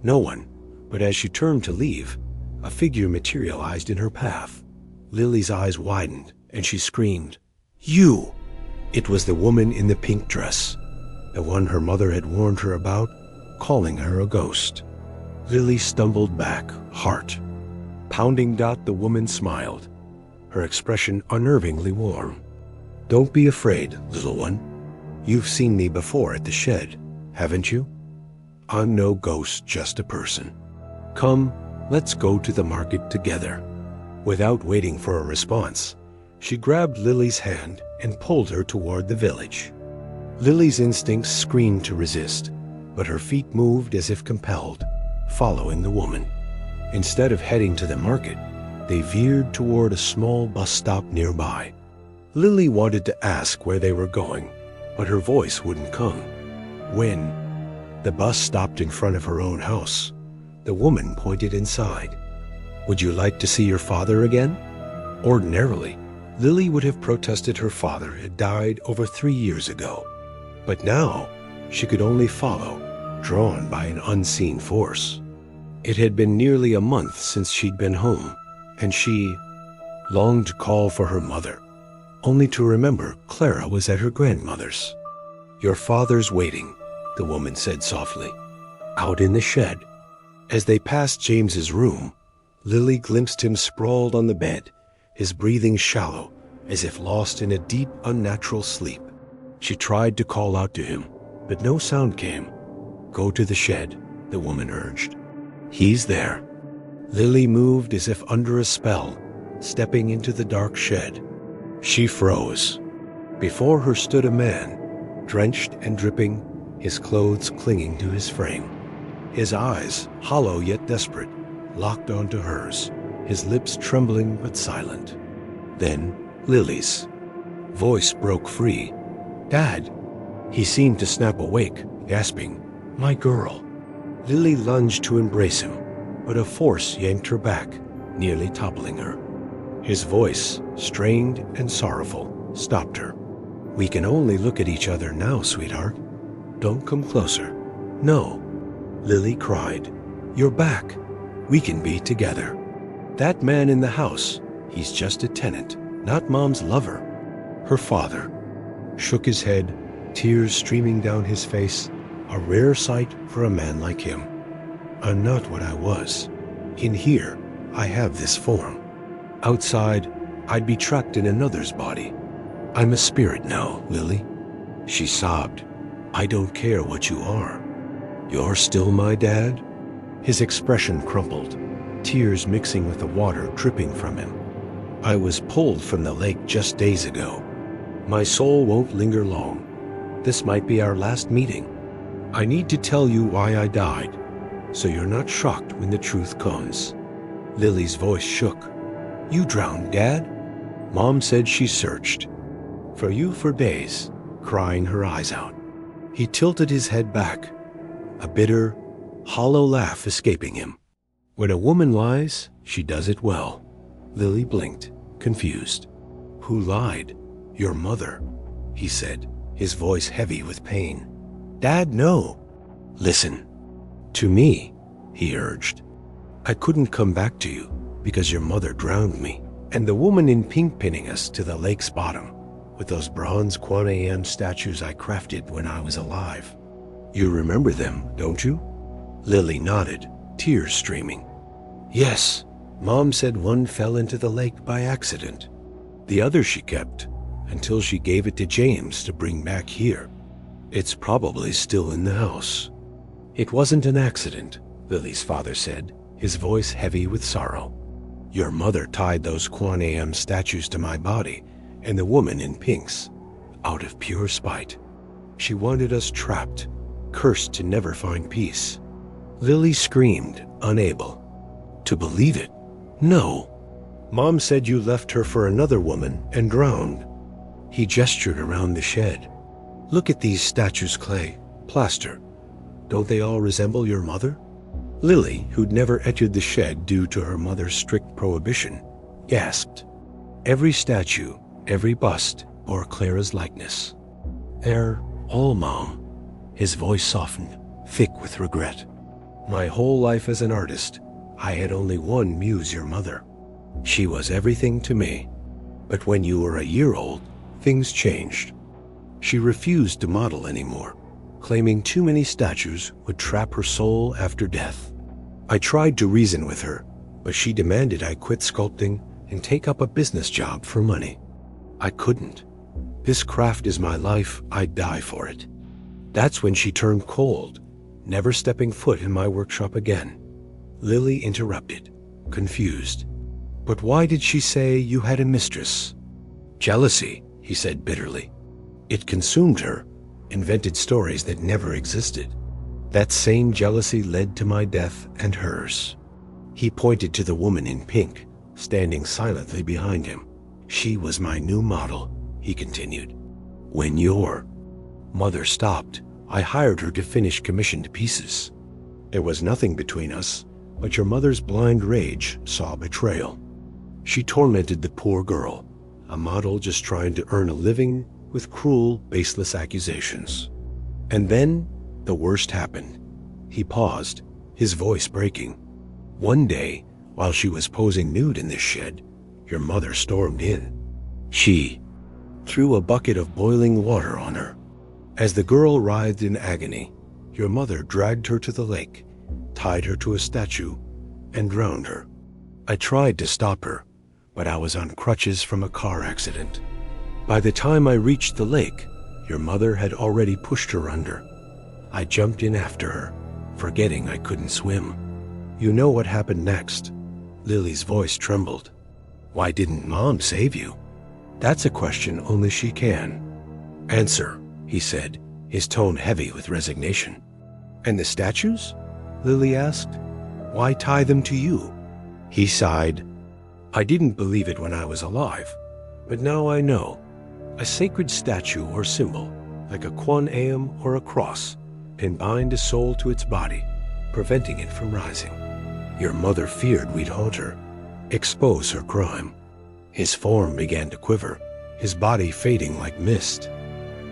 no one, but as she turned to leave, a figure materialized in her path. Lily's eyes widened, and she screamed, "You!" It was the woman in the pink dress, the one her mother had warned her about, calling her a ghost. Lily stumbled back, heart pounding. The woman smiled, her expression unnervingly warm. "Don't be afraid, little one. You've seen me before at the shed, haven't you? I'm no ghost, just a person. Come, let's go to the market together." Without waiting for a response, she grabbed Lily's hand and pulled her toward the village. Lily's instincts screamed to resist, but her feet moved as if compelled, following the woman. Instead of heading to the market, they veered toward a small bus stop nearby. Lily wanted to ask where they were going, but her voice wouldn't come. When the bus stopped in front of her own house, the woman pointed inside. "Would you like to see your father again?" Ordinarily, Lily would have protested her father had died over 3 years ago. But now, she could only follow, drawn by an unseen force. It had been nearly a month since she'd been home, and she longed to call for her mother, only to remember Clara was at her grandmother's. "Your father's waiting," the woman said softly, "out in the shed." As they passed James's room, Lily glimpsed him sprawled on the bed, his breathing shallow, as if lost in a deep, unnatural sleep. She tried to call out to him, but no sound came. "Go to the shed," the woman urged. "He's there." Lily moved as if under a spell, stepping into the dark shed. She froze. Before her stood a man, drenched and dripping, his clothes clinging to his frame. His eyes, hollow yet desperate, locked onto hers, his lips trembling but silent. Then Lily's voice broke free. "Dad!" He seemed to snap awake, gasping, "My girl!" Lily lunged to embrace him, but a force yanked her back, nearly toppling her. His voice, strained and sorrowful, stopped her. "We can only look at each other now, sweetheart. Don't come closer." "No," Lily cried. "You're back. We can be together. That man in the house, he's just a tenant, not Mom's lover." Her father shook his head, tears streaming down his face, a rare sight for a man like him. "I'm not what I was. In here, I have this form. Outside, I'd be trapped in another's body. I'm a spirit now, Lily." She sobbed. "I don't care what you are. You're still my dad?" His expression crumpled, tears mixing with the water dripping from him. "I was pulled from the lake just days ago. My soul won't linger long. This might be our last meeting. I need to tell you why I died, so you're not shocked when the truth comes." Lily's voice shook. "You drowned, Dad?" Mom said she searched for you for days, crying her eyes out. He tilted his head back, a bitter, hollow laugh escaping him. "When a woman lies, she does it well." Lily blinked, confused. "Who lied?" "Your mother," he said, his voice heavy with pain. "Dad, no." "Listen to me," he urged. "I couldn't come back to you because your mother drowned me, and the woman in pink pinning us to the lake's bottom with those bronze Kwan Am statues I crafted when I was alive. You remember them, don't you?" Lily nodded, tears streaming. "Yes, Mom said one fell into the lake by accident. The other she kept until she gave it to James to bring back here. It's probably still in the house." "It wasn't an accident," Lily's father said, his voice heavy with sorrow. "Your mother tied those Kwan Am statues to my body and the woman in pinks, out of pure spite. She wanted us trapped, cursed to never find peace." Lily screamed, unable to believe it. "No. Mom said you left her for another woman and drowned." He gestured around the shed. "Look at these statues, Clay. Plaster. Don't they all resemble your mother?" Lily, who'd never entered the shed due to her mother's strict prohibition, gasped. Every statue, every bust bore Clara's likeness. "They're all Mom." His voice softened, thick with regret. "My whole life as an artist, I had only one muse, your mother. She was everything to me. But when you were a year old, things changed. She refused to model anymore, claiming too many statues would trap her soul after death. I tried to reason with her, but she demanded I quit sculpting and take up a business job for money. I couldn't. This craft is my life, I'd die for it. That's when she turned cold, never stepping foot in my workshop again." Lily interrupted, confused. "But why did she say you had a mistress?" "Jealousy," he said bitterly. "It consumed her, invented stories that never existed. That same jealousy led to my death and hers." He pointed to the woman in pink, standing silently behind him. "She was my new model," he continued. "When your mother stopped, I hired her to finish commissioned pieces. There was nothing between us, but your mother's blind rage saw betrayal. She tormented the poor girl, a model just trying to earn a living, with cruel, baseless accusations. And then the worst happened." He paused, his voice breaking. "One day, while she was posing nude in this shed, your mother stormed in. She threw a bucket of boiling water on her. As the girl writhed in agony, your mother dragged her to the lake, tied her to a statue, and drowned her. I tried to stop her, but I was on crutches from a car accident. By the time I reached the lake, your mother had already pushed her under. I jumped in after her, forgetting I couldn't swim. You know what happened next?" Lily's voice trembled. "Why didn't Mom save you?" "That's a question only she can answer," he said, his tone heavy with resignation. "And the statues?" Lily asked. "Why tie them to you?" He sighed. "I didn't believe it when I was alive, but now I know. A sacred statue or symbol, like a Quan Am or a cross, can bind a soul to its body, preventing it from rising. Your mother feared we'd haunt her, expose her crime." His form began to quiver, his body fading like mist.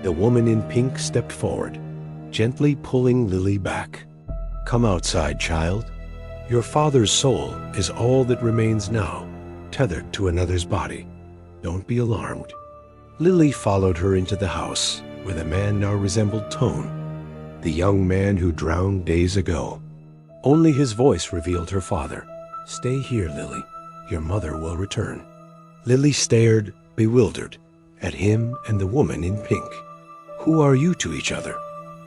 The woman in pink stepped forward, gently pulling Lily back. "Come outside, child. Your father's soul is all that remains now, tethered to another's body. Don't be alarmed." Lily followed her into the house, where the man now resembled Tone, the young man who drowned days ago. Only his voice revealed her father. "Stay here, Lily. Your mother will return." Lily stared, bewildered, at him and the woman in pink. "Who are you to each other?"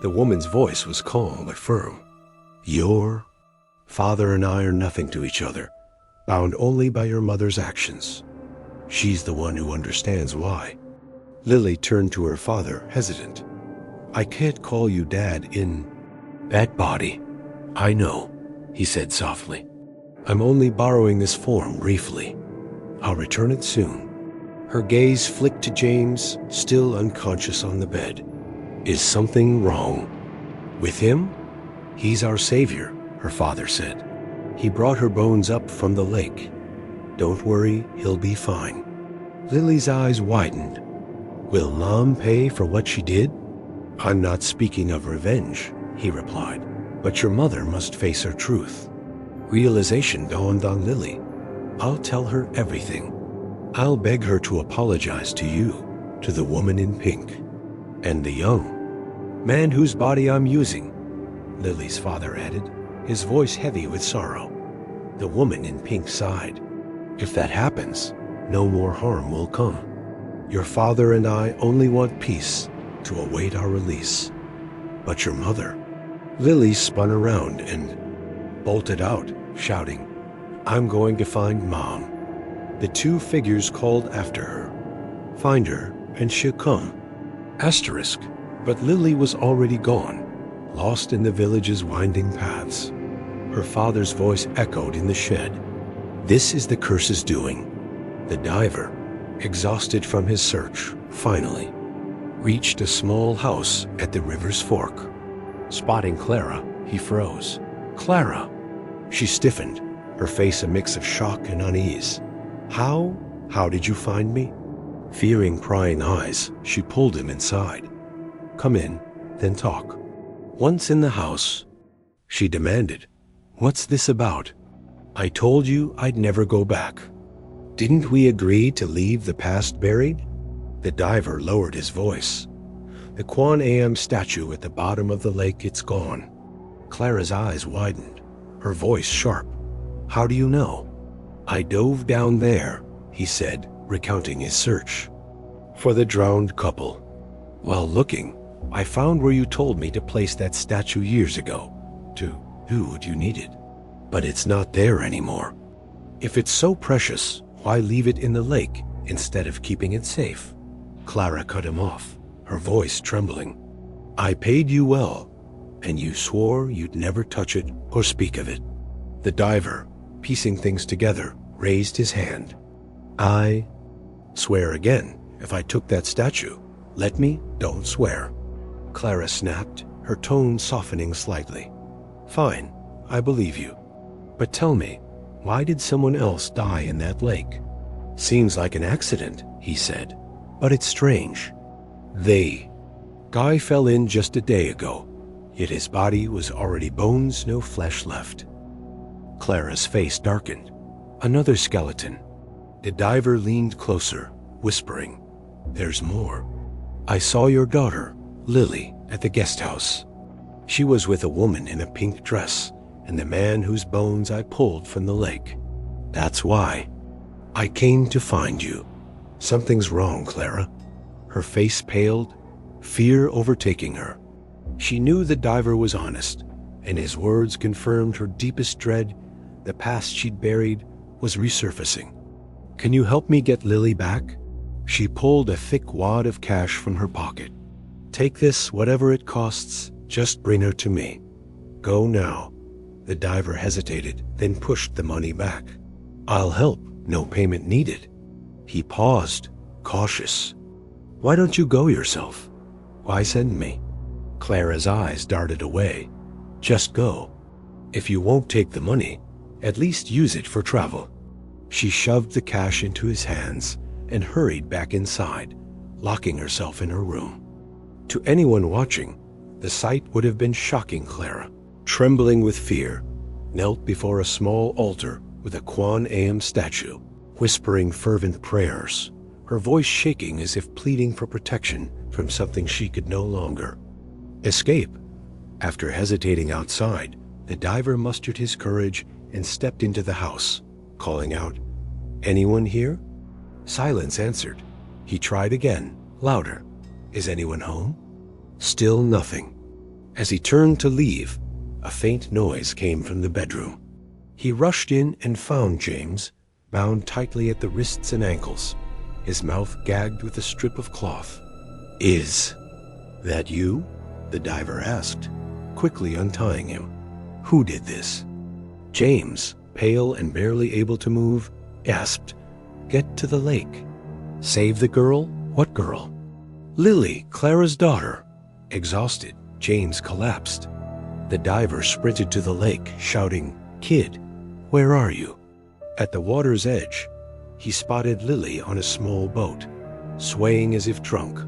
The woman's voice was calm but firm. "Your father and I are nothing to each other, bound only by your mother's actions. She's the one who understands why." Lily turned to her father, hesitant. "I can't call you Dad in that body." "I know," he said softly. "I'm only borrowing this form briefly. I'll return it soon." Her gaze flicked to James, still unconscious on the bed. "Is something wrong with him?" "He's our savior," her father said. "He brought her bones up from the lake. Don't worry, he'll be fine." Lily's eyes widened. "Will Mom pay for what she did?" "I'm not speaking of revenge," he replied, "but your mother must face her truth." Realization dawned on Lily. "I'll tell her everything. I'll beg her to apologize to you, to the woman in pink, and the young man whose body I'm using," Lily's father added, his voice heavy with sorrow. The woman in pink sighed. "If that happens, no more harm will come. Your father and I only want peace to await our release. But your mother..." Lily spun around and bolted out, shouting, "I'm going to find Mom." The two figures called after her. "Find her and she'll come." Asterisk. But Lily was already gone, lost in the village's winding paths. Her father's voice echoed in the shed. "This is the curse's doing." The diver, exhausted from his search, finally reached a small house at the river's fork. Spotting Clara, he froze. "Clara!" She stiffened, her face a mix of shock and unease. How? How did you find me? Fearing prying eyes, she pulled him inside. Come in, then talk. Once in the house, she demanded, what's this about? I told you I'd never go back. Didn't we agree to leave the past buried? The diver lowered his voice. The Kwan Am statue at the bottom of the lake, it's gone. Clara's eyes widened, her voice sharp. How do you know? I dove down there, he said, recounting his search. For the drowned couple. While looking, I found where you told me to place that statue years ago, to do what you needed. But it's not there anymore. If it's so precious, why leave it in the lake instead of keeping it safe? Clara cut him off, her voice trembling. I paid you well, and you swore you'd never touch it or speak of it. The diver, piecing things together, raised his hand. I swear again, if I took that statue. Let me, don't swear. Clara snapped, her tone softening slightly. Fine, I believe you. But tell me, why did someone else die in that lake? Seems like an accident, he said, but it's strange. Guy fell in just a day ago, yet his body was already bones, no flesh left. Clara's face darkened. Another skeleton. The diver leaned closer, whispering, there's more. I saw your daughter, Lily, at the guest house. She was with a woman in a pink dress and the man whose bones I pulled from the lake. That's why. I came to find you. Something's wrong, Clara. Her face paled, fear overtaking her. She knew the diver was honest, and his words confirmed her deepest dread. The past she'd buried was resurfacing. Can you help me get Lily back? She pulled a thick wad of cash from her pocket. Take this, whatever it costs, just bring her to me. Go now. The diver hesitated, then pushed the money back. I'll help, no payment needed. He paused, cautious. Why don't you go yourself? Why send me? Clara's eyes darted away. Just go. If you won't take the money, at least use it for travel. She shoved the cash into his hands and hurried back inside, locking herself in her room. To anyone watching, the sight would have been shocking. Clara, trembling with fear, knelt before a small altar with a Kwan Am statue, whispering fervent prayers, her voice shaking as if pleading for protection from something she could no longer escape. After hesitating outside, the diver mustered his courage and stepped into the house, calling out, Anyone here? Silence answered. He tried again, louder. Is anyone home? Still nothing. As he turned to leave, a faint noise came from the bedroom. He rushed in and found James, bound tightly at the wrists and ankles, his mouth gagged with a strip of cloth. Is that you? The diver asked, quickly untying him. Who did this? James, pale and barely able to move, gasped, Get to the lake. Save the girl? What girl? Lily, Clara's daughter. Exhausted, James collapsed. The diver sprinted to the lake, shouting, Kid, where are you? At the water's edge, he spotted Lily on a small boat, swaying as if drunk,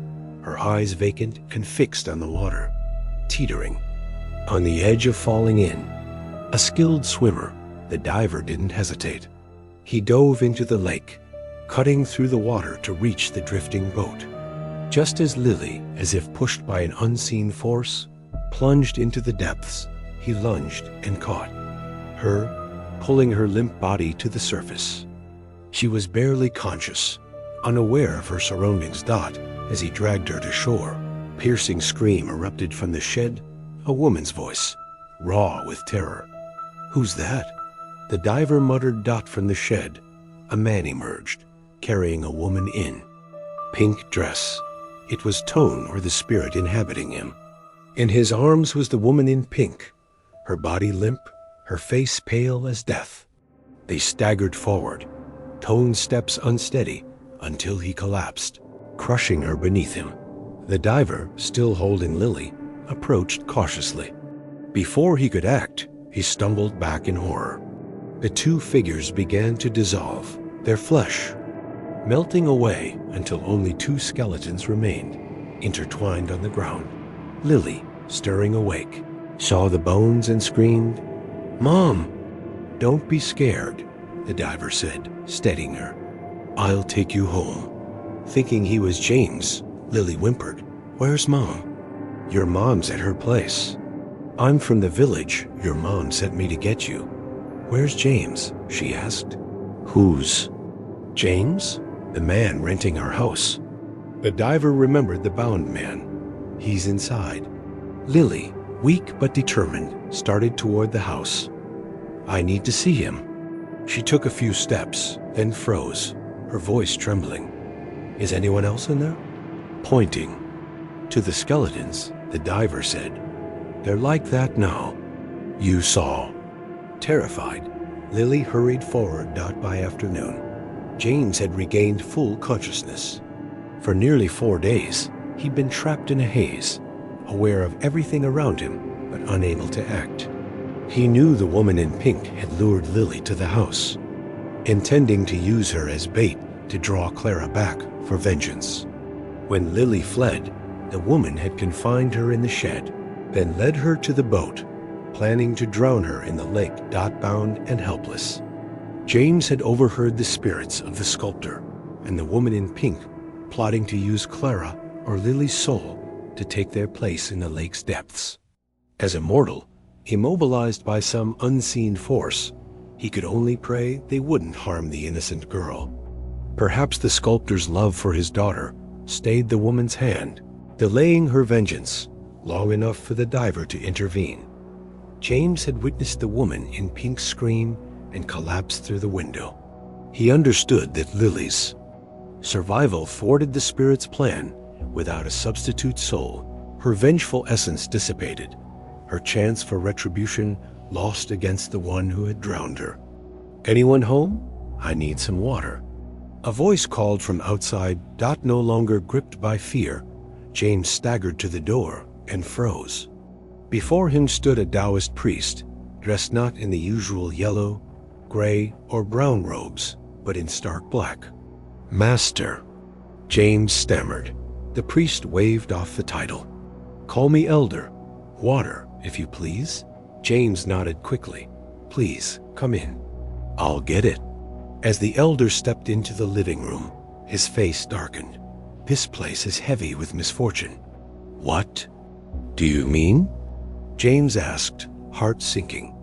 her eyes vacant and fixed on the water, teetering, on the edge of falling in. A skilled swimmer, the diver didn't hesitate. He dove into the lake, cutting through the water to reach the drifting boat. Just as Lily, as if pushed by an unseen force, plunged into the depths, he lunged and caught her, pulling her limp body to the surface. She was barely conscious, unaware of her surroundings. As he dragged her to shore, piercing scream erupted from the shed, a woman's voice, raw with terror. Who's that? The diver muttered. From the shed, a man emerged, carrying a woman in. Pink dress. It was Tone, or the spirit inhabiting him. In his arms was the woman in pink, her body limp, her face pale as death. They staggered forward, Tone's steps unsteady, until he collapsed, crushing her beneath him. The diver, still holding Lily, approached cautiously. Before he could act, He stumbled back in horror. The two figures began to dissolve, their flesh melting away until only two skeletons remained, intertwined on the ground. Lily, stirring awake, saw the bones and screamed, "Mom!" "Don't be scared," the diver said, steadying her. "I'll take you home." Thinking he was James, Lily whimpered, "Where's Mom?" "Your mom's at her place." "I'm from the village. Your mom sent me to get you." "Where's James?" she asked. "Who's James?" "The man renting our house." The diver remembered the bound man. "He's inside." Lily, weak but determined, started toward the house. "I need to see him." She took a few steps, then froze, her voice trembling. "Is anyone else in there?" Pointing to the skeletons, the diver said, "They're like that now." "You saw." Terrified, Lily hurried forward. By afternoon, James had regained full consciousness. For nearly 4 days, he'd been trapped in a haze, aware of everything around him, but unable to act. He knew the woman in pink had lured Lily to the house, intending to use her as bait to draw Clara back for vengeance. When Lily fled, the woman had confined her in the shed, then led her to the boat, planning to drown her in the lake, bound and helpless. James had overheard the spirits of the sculptor and the woman in pink plotting to use Clara or Lily's soul to take their place in the lake's depths. As a mortal, immobilized by some unseen force, he could only pray they wouldn't harm the innocent girl. Perhaps the sculptor's love for his daughter stayed the woman's hand, delaying her vengeance long enough for the diver to intervene. James had witnessed the woman in pink scream and collapse through the window. He understood that Lily's survival thwarted the spirit's plan. Without a substitute soul, her vengeful essence dissipated, her chance for retribution lost against the one who had drowned her. "Anyone home? I need some water." A voice called from outside. No longer gripped by fear, James staggered to the door and froze. Before him stood a Taoist priest, dressed not in the usual yellow, gray, or brown robes, but in stark black. "Master," James stammered. The priest waved off the title. "Call me Elder. Water, if you please." James nodded quickly. "Please, come in." "I'll get it." As the elder stepped into the living room, his face darkened. "This place is heavy with misfortune." "What do you mean?" James asked, heart sinking.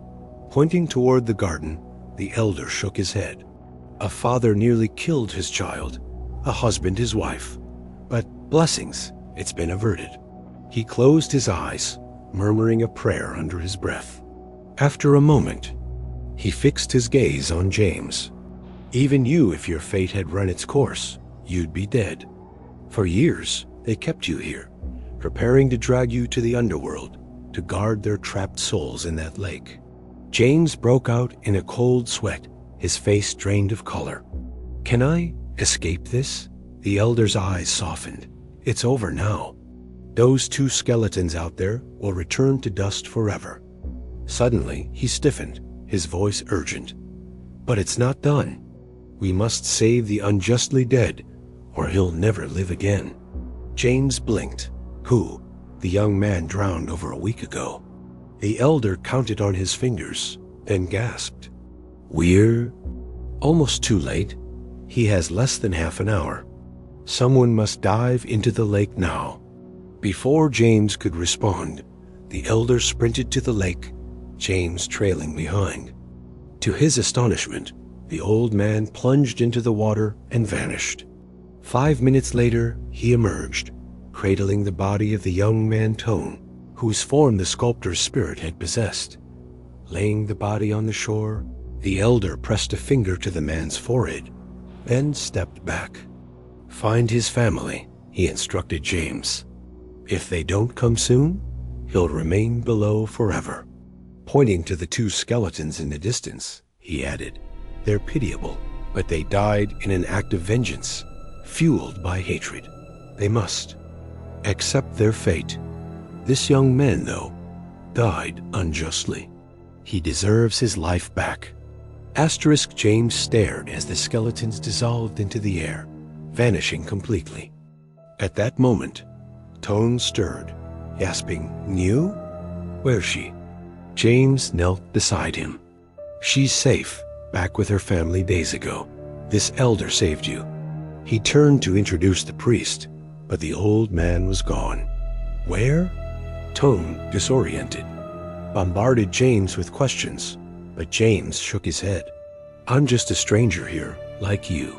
Pointing toward the garden, the elder shook his head. "A father nearly killed his child, a husband his wife. But blessings, it's been averted." He closed his eyes, murmuring a prayer under his breath. After a moment, he fixed his gaze on James. "Even you, if your fate had run its course, you'd be dead. For years, they kept you here, preparing to drag you to the underworld, to guard their trapped souls in that lake." James broke out in a cold sweat, his face drained of color. "Can I escape this?" The elder's eyes softened. "It's over now. Those two skeletons out there will return to dust forever." Suddenly, he stiffened, his voice urgent. "But it's not done. We must save the unjustly dead, or he'll never live again." James blinked. "Who?" "The young man drowned over a week ago." The elder counted on his fingers, then gasped. "We're almost too late. He has less than half an hour. Someone must dive into the lake now." Before James could respond, the elder sprinted to the lake, James trailing behind. To his astonishment, the old man plunged into the water and vanished. 5 minutes later, he emerged, cradling the body of the young man Tone, whose form the sculptor's spirit had possessed. Laying the body on the shore, the elder pressed a finger to the man's forehead, then stepped back. "Find his family," he instructed James. "If they don't come soon, he'll remain below forever." Pointing to the two skeletons in the distance, he added, "They're pitiable, but they died in an act of vengeance, fueled by hatred. They must accept their fate. This young man, though, died unjustly." He deserves his life back. Asterisk James stared as the skeletons dissolved into the air, vanishing completely. At that moment, Tone stirred, gasping, "New? Where's she?" James knelt beside him. "She's safe, back with her family days ago. This elder saved you." He turned to introduce the priest, but the old man was gone. "Where?" Tone, disoriented, bombarded James with questions, but James shook his head. "I'm just a stranger here, like you.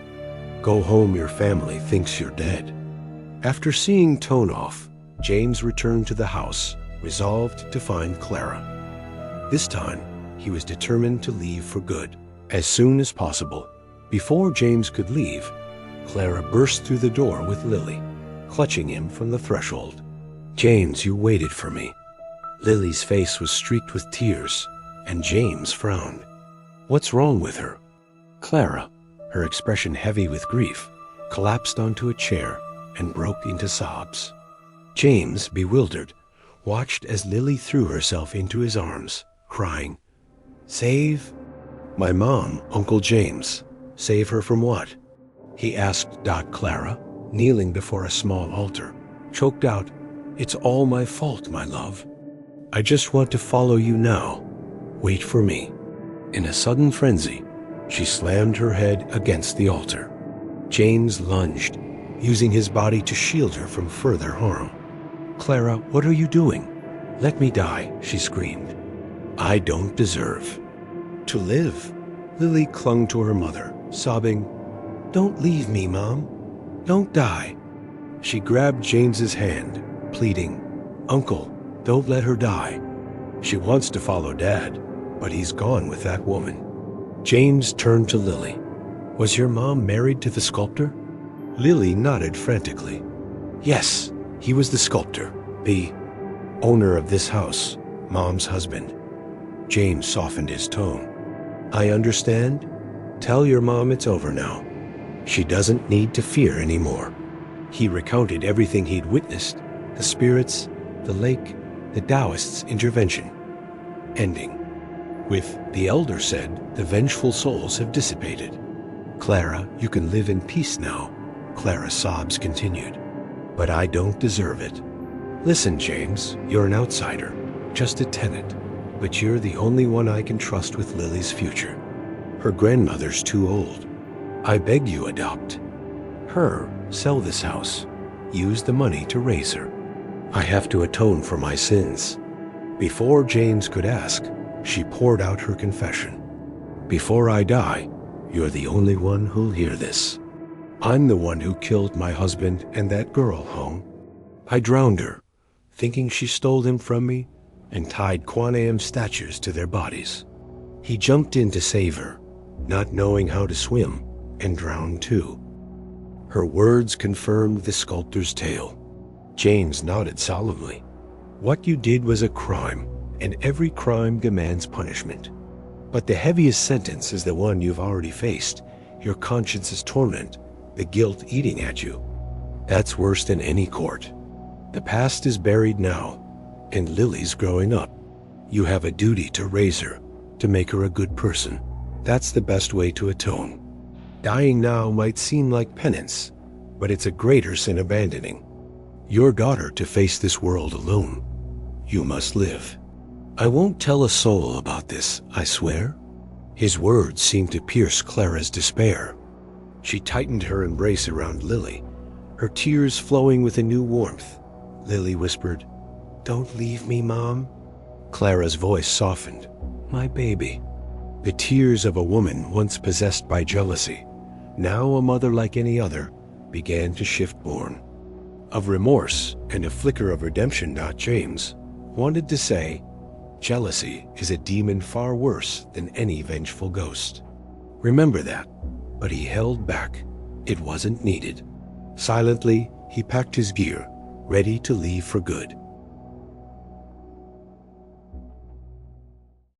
Go home, your family thinks you're dead." After seeing Tone off, James returned to the house, resolved to find Clara. This time, he was determined to leave for good, as soon as possible. Before James could leave, Clara burst through the door with Lily, clutching him from the threshold. "James, you waited for me." Lily's face was streaked with tears, and James frowned. "What's wrong with her?" Clara, her expression heavy with grief, collapsed onto a chair and broke into sobs. James, bewildered, watched as Lily threw herself into his arms, crying, "Save my mom, Uncle James." "Save her from what?" he asked. Clara, kneeling before a small altar, choked out, "It's all my fault, my love. I just want to follow you now. Wait for me." In a sudden frenzy, she slammed her head against the altar. James lunged, using his body to shield her from further harm. "Clara, what are you doing? Let me die," she screamed. "I don't deserve to live." Lily clung to her mother, sobbing, "Don't leave me, Mom. Don't die." She grabbed James's hand, pleading, "Uncle, don't let her die. She wants to follow Dad, but he's gone with that woman." James turned to Lily. "Was your mom married to the sculptor?" Lily nodded frantically. "Yes, he was the sculptor, the owner of this house, Mom's husband." James softened his tone. "I understand. Tell your mom it's over now. She doesn't need to fear anymore." He recounted everything he'd witnessed, the spirits, the lake, the Taoists' intervention, ending with, "The elder said the vengeful souls have dissipated. Clara, you can live in peace now." Clara's sobs continued. "But I don't deserve it. Listen, James, you're an outsider, just a tenant, but you're the only one I can trust with Lily's future. Her grandmother's too old. I beg you adopt her, sell this house, use the money to raise her. I have to atone for my sins." Before James could ask, she poured out her confession. "Before I die, you're the only one who'll hear this. I'm the one who killed my husband and that girl, Hong. I drowned her, thinking she stole him from me, and tied Kwan Am statues to their bodies. He jumped in to save her, not knowing how to swim, and drowned too." Her words confirmed the sculptor's tale. James nodded solemnly. "What you did was a crime, and every crime demands punishment. But the heaviest sentence is the one you've already faced, your conscience's torment, the guilt eating at you. That's worse than any court. The past is buried now, and Lily's growing up. You have a duty to raise her, to make her a good person. That's the best way to atone. Dying now might seem like penance, but it's a greater sin abandoning your daughter to face this world alone. You must live. I won't tell a soul about this, I swear." His words seemed to pierce Clara's despair. She tightened her embrace around Lily, her tears flowing with a new warmth. Lily whispered, "Don't leave me, Mom." Clara's voice softened. "My baby." The tears of a woman once possessed by jealousy, now a mother like any other, began to shift born. Of remorse and a flicker of redemption. James wanted to say, jealousy is a demon far worse than any vengeful ghost. Remember that, but he held back. It wasn't needed. Silently, he packed his gear, ready to leave for good.